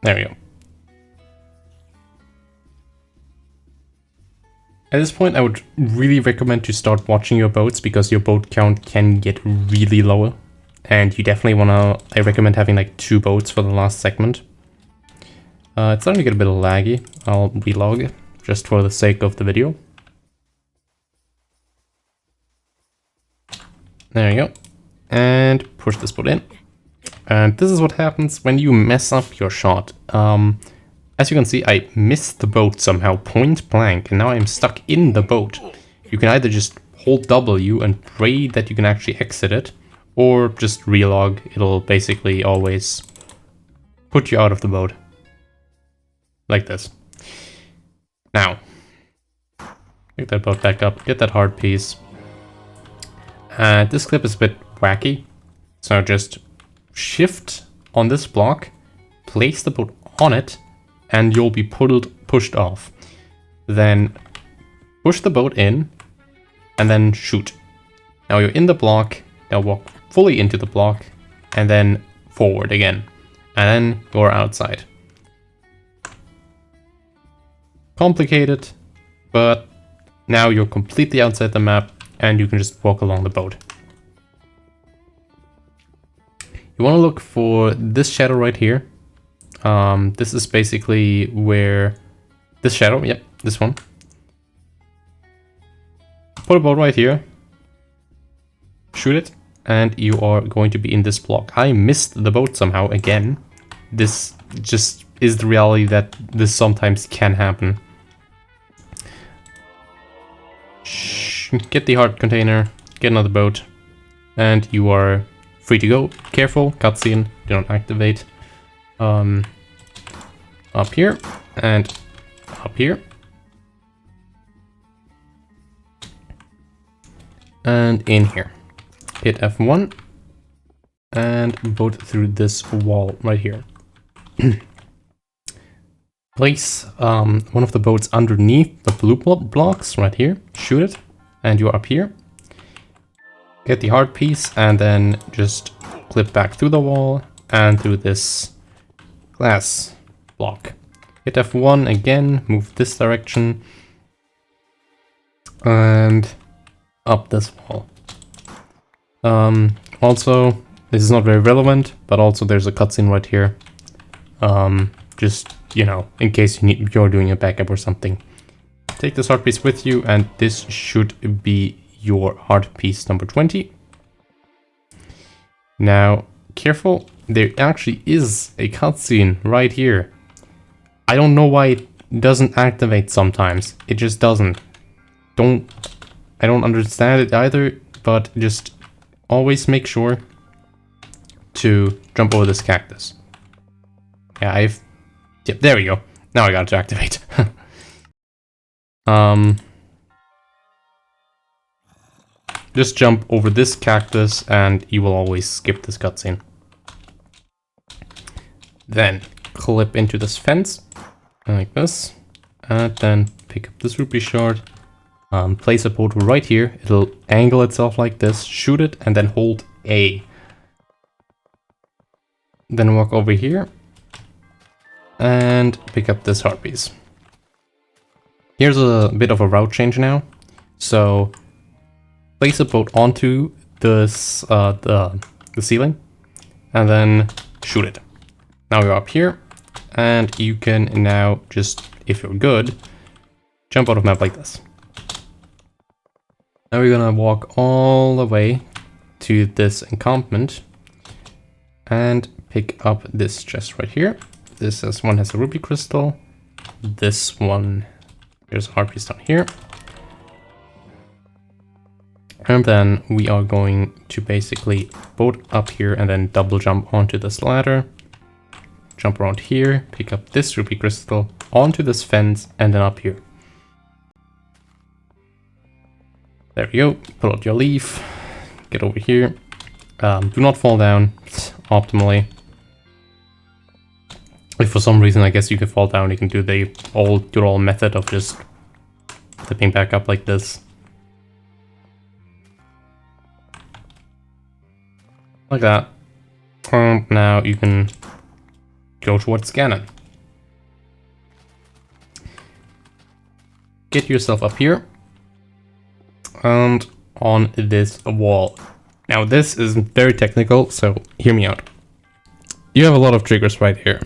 A: There we go. At this point, I would really recommend to start watching your boats because your boat count can get really low. And you definitely I recommend having like 2 boats for the last segment. It's starting to get a bit laggy. I'll relog just for the sake of the video. There you go. And push this boat in. And this is what happens when you mess up your shot. As you can see, I missed the boat somehow, point blank, and now I'm stuck in the boat. You can either just hold W and pray that you can actually exit it, or just relog. It'll basically always put you out of the boat. Like this. Now, pick that boat back up, get that hard piece. This clip is a bit wacky, so just shift on this block, place the boat on it, and you'll be pushed off. Then push the boat in, and then shoot. Now you're in the block, now walk fully into the block, and then forward again. And then you're outside. Complicated, but now you're completely outside the map, and you can just walk along the boat. You want to look for this shadow right here. This is basically where this shadow, yep, this one. Put a boat right here, shoot it, and you are going to be in this block. I missed the boat somehow again. This just is the reality that this sometimes can happen. Get the heart container, get another boat, and you are free to go. Careful, cutscene, do not activate. Up here, and up here. And in here. Hit F1, and boat through this wall right here. Place one of the boats underneath the blue blocks right here. Shoot it, and you're up here. Get the heart piece, and then just clip back through the wall and through this glass block. Hit F1 again, move this direction, and up this wall. Also, this is not very relevant, but also there's a cutscene right here. Just, you know, in case you're doing a backup or something. Take this heart piece with you, and this should be your heart piece number 20. Now, careful, there actually is a cutscene right here. I don't know why it doesn't activate sometimes. It just doesn't. I don't understand it either, but just always make sure to jump over this cactus. Yeah, yep, there we go. Now I got it to activate. Just jump over this cactus and you will always skip this cutscene. Then clip into this fence like this, and then pick up this rupee shard. Place a boat right here. It'll angle itself like this, shoot it, and then hold A. Then walk over here and pick up this heart piece. Here's a bit of a route change now. So place a boat onto this the ceiling and then shoot it. Now you're up here and you can now just, if you're good, jump out of map like this. Now we're gonna walk all the way to this encampment and pick up this chest right here. This one has a ruby crystal. This one, there's a heart piece down here. And then we are going to basically boat up here and then double jump onto this ladder. Jump around here, pick up this ruby crystal, onto this fence, and then up here. There we go, pull out your leaf, get over here. Do not fall down optimally. If for some reason I guess you can fall down, you can do the old method of just flipping back up like this. Like that. And now you can go towards Ganon. Get yourself up here. And on this wall. Now this is very technical, so hear me out. You have a lot of triggers right here.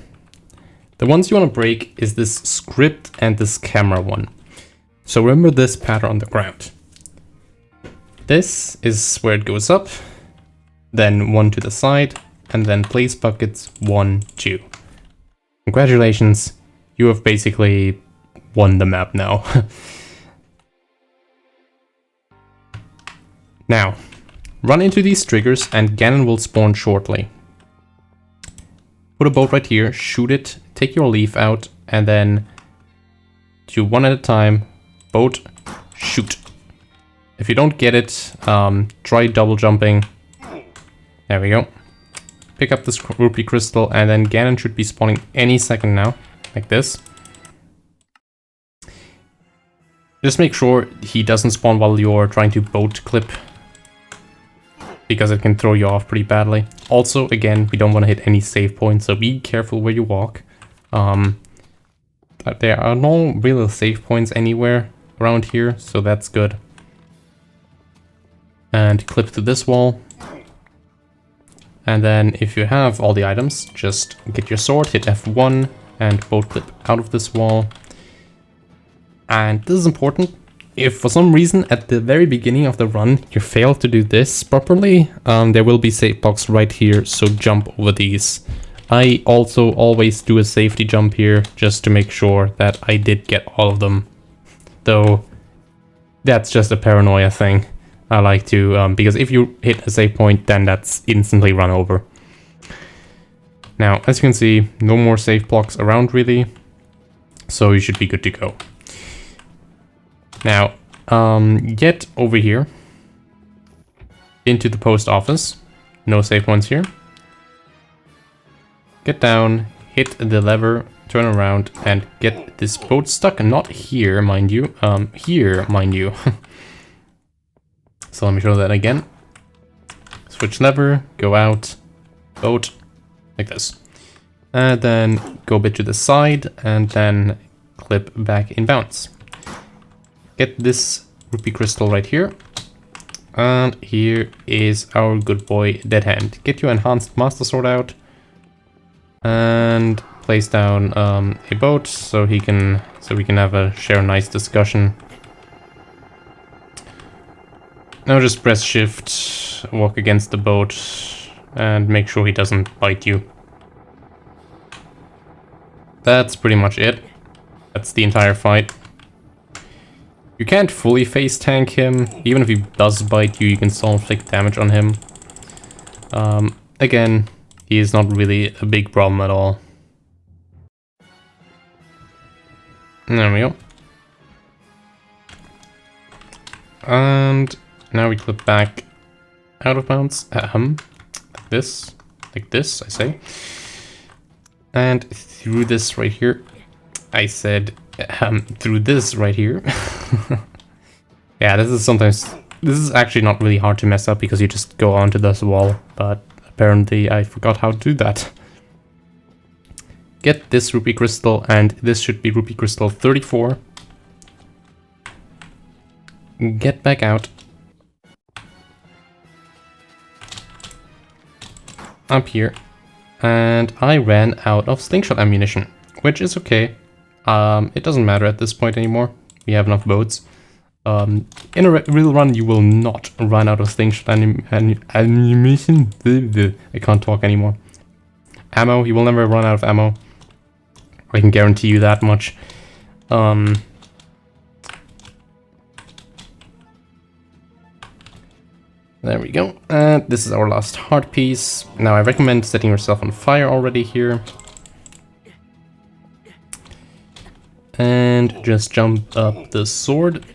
A: The ones you want to break is this script and this camera one. So remember this pattern on the ground. This is where it goes up, then one to the side, and then place buckets 1, 2. Congratulations, you have basically won the map now. Now, run into these triggers and Ganon will spawn shortly. Put a boat right here, shoot it, take your leaf out, and then do one at a time, boat, shoot. If you don't get it, try double jumping. There we go. Pick up this rupee crystal, and then Ganon should be spawning any second now, like this. Just make sure he doesn't spawn while you're trying to boat clip, because it can throw you off pretty badly. Also, again, we don't want to hit any save points, so be careful where you walk. There are no real save points anywhere around here, so that's good. And clip to this wall. And then if you have all the items, just get your sword, hit F1, and boat clip out of this wall. And this is important. If for some reason at the very beginning of the run you fail to do this properly, there will be save blocks right here, so jump over these. I also always do a safety jump here just to make sure that I did get all of them. Though that's just a paranoia thing. I like to, because if you hit a save point, then that's instantly run over. Now, as you can see, no more save blocks around really, so you should be good to go. Now, get over here into the post office. No save points here. Get down, hit the lever, turn around, and get this boat stuck. Not here, mind you. Here, mind you. So let me show that again. Switch lever, go out, boat, like this. And then go a bit to the side, and then clip back in bounds. Get this rupee crystal right here. And here is our good boy Dead Hand. Get your enhanced master sword out. And place down a boat so we can have a share nice discussion. Now just press shift, walk against the boat, and make sure he doesn't bite you. That's pretty much it. That's the entire fight. You can't fully face tank him. Even if he does bite you, you can still inflict damage on him. Again, he is not really a big problem at all. There we go. And now we clip back out of bounds. Like this, I say. And through this right here. I said through this right here. Yeah, this is sometimes This is actually not really hard to mess up because you just go onto this wall, but apparently I forgot how to do that. Get this rupee crystal, and this should be rupee crystal 34. Get back out. Up here. And I ran out of slingshot ammunition, which is okay. It doesn't matter at this point anymore. We have enough boats. In a real run, you will not run out of slingshot ammunition. I can't talk anymore. Ammo, you will never run out of ammo. I can guarantee you that much. There we go. And this is our last heart piece. Now I recommend setting yourself on fire already here. And just jump up the sword.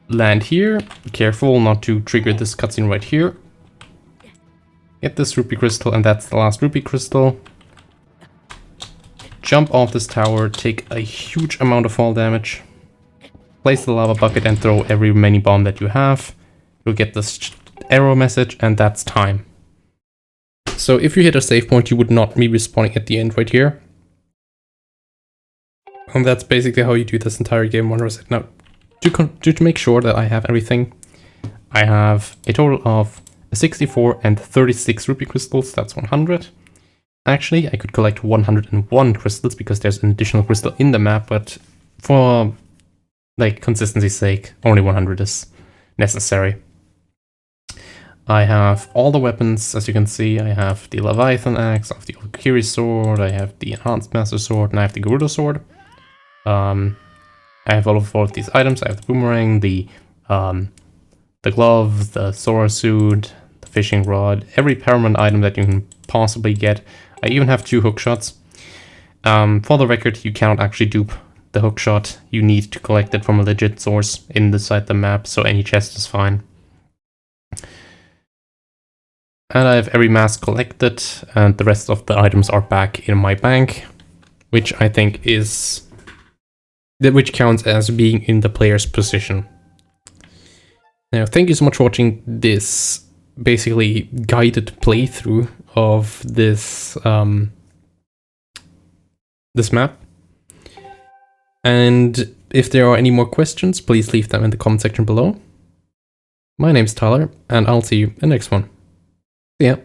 A: Land here. Careful not to trigger this cutscene right here. Get this rupee crystal, and that's the last rupee crystal. Jump off this tower, take a huge amount of fall damage. Place the lava bucket and throw every mini bomb that you have. You'll get this arrow message, and that's time. So if you hit a save point, you would not be respawning at the end right here. And that's basically how you do this entire game 100%. Now, to make sure that I have everything, I have a total of 64 and 36 rupee crystals, that's 100. Actually, I could collect 101 crystals because there's an additional crystal in the map, but for like consistency's sake, only 100 is necessary. I have all the weapons, as you can see. I have the Leviathan axe, I have the unclear sword, I have the enhanced master sword, and I have the Gerudo sword. I have all of these items. I have the boomerang, the glove, the Sora suit, the fishing rod, every paramount item that you can possibly get. I even have 2 hook shots. For the record, you cannot actually dupe the hook shot. You need to collect it from a legit source inside the map, so any chest is fine. And I have every mask collected, and the rest of the items are back in my bank, which I think which counts as being in the player's position. Now, thank you so much for watching this basically guided playthrough of this this map. And if there are any more questions, please leave them in the comment section below. My name's Tyler, and I'll see you in the next one. See ya.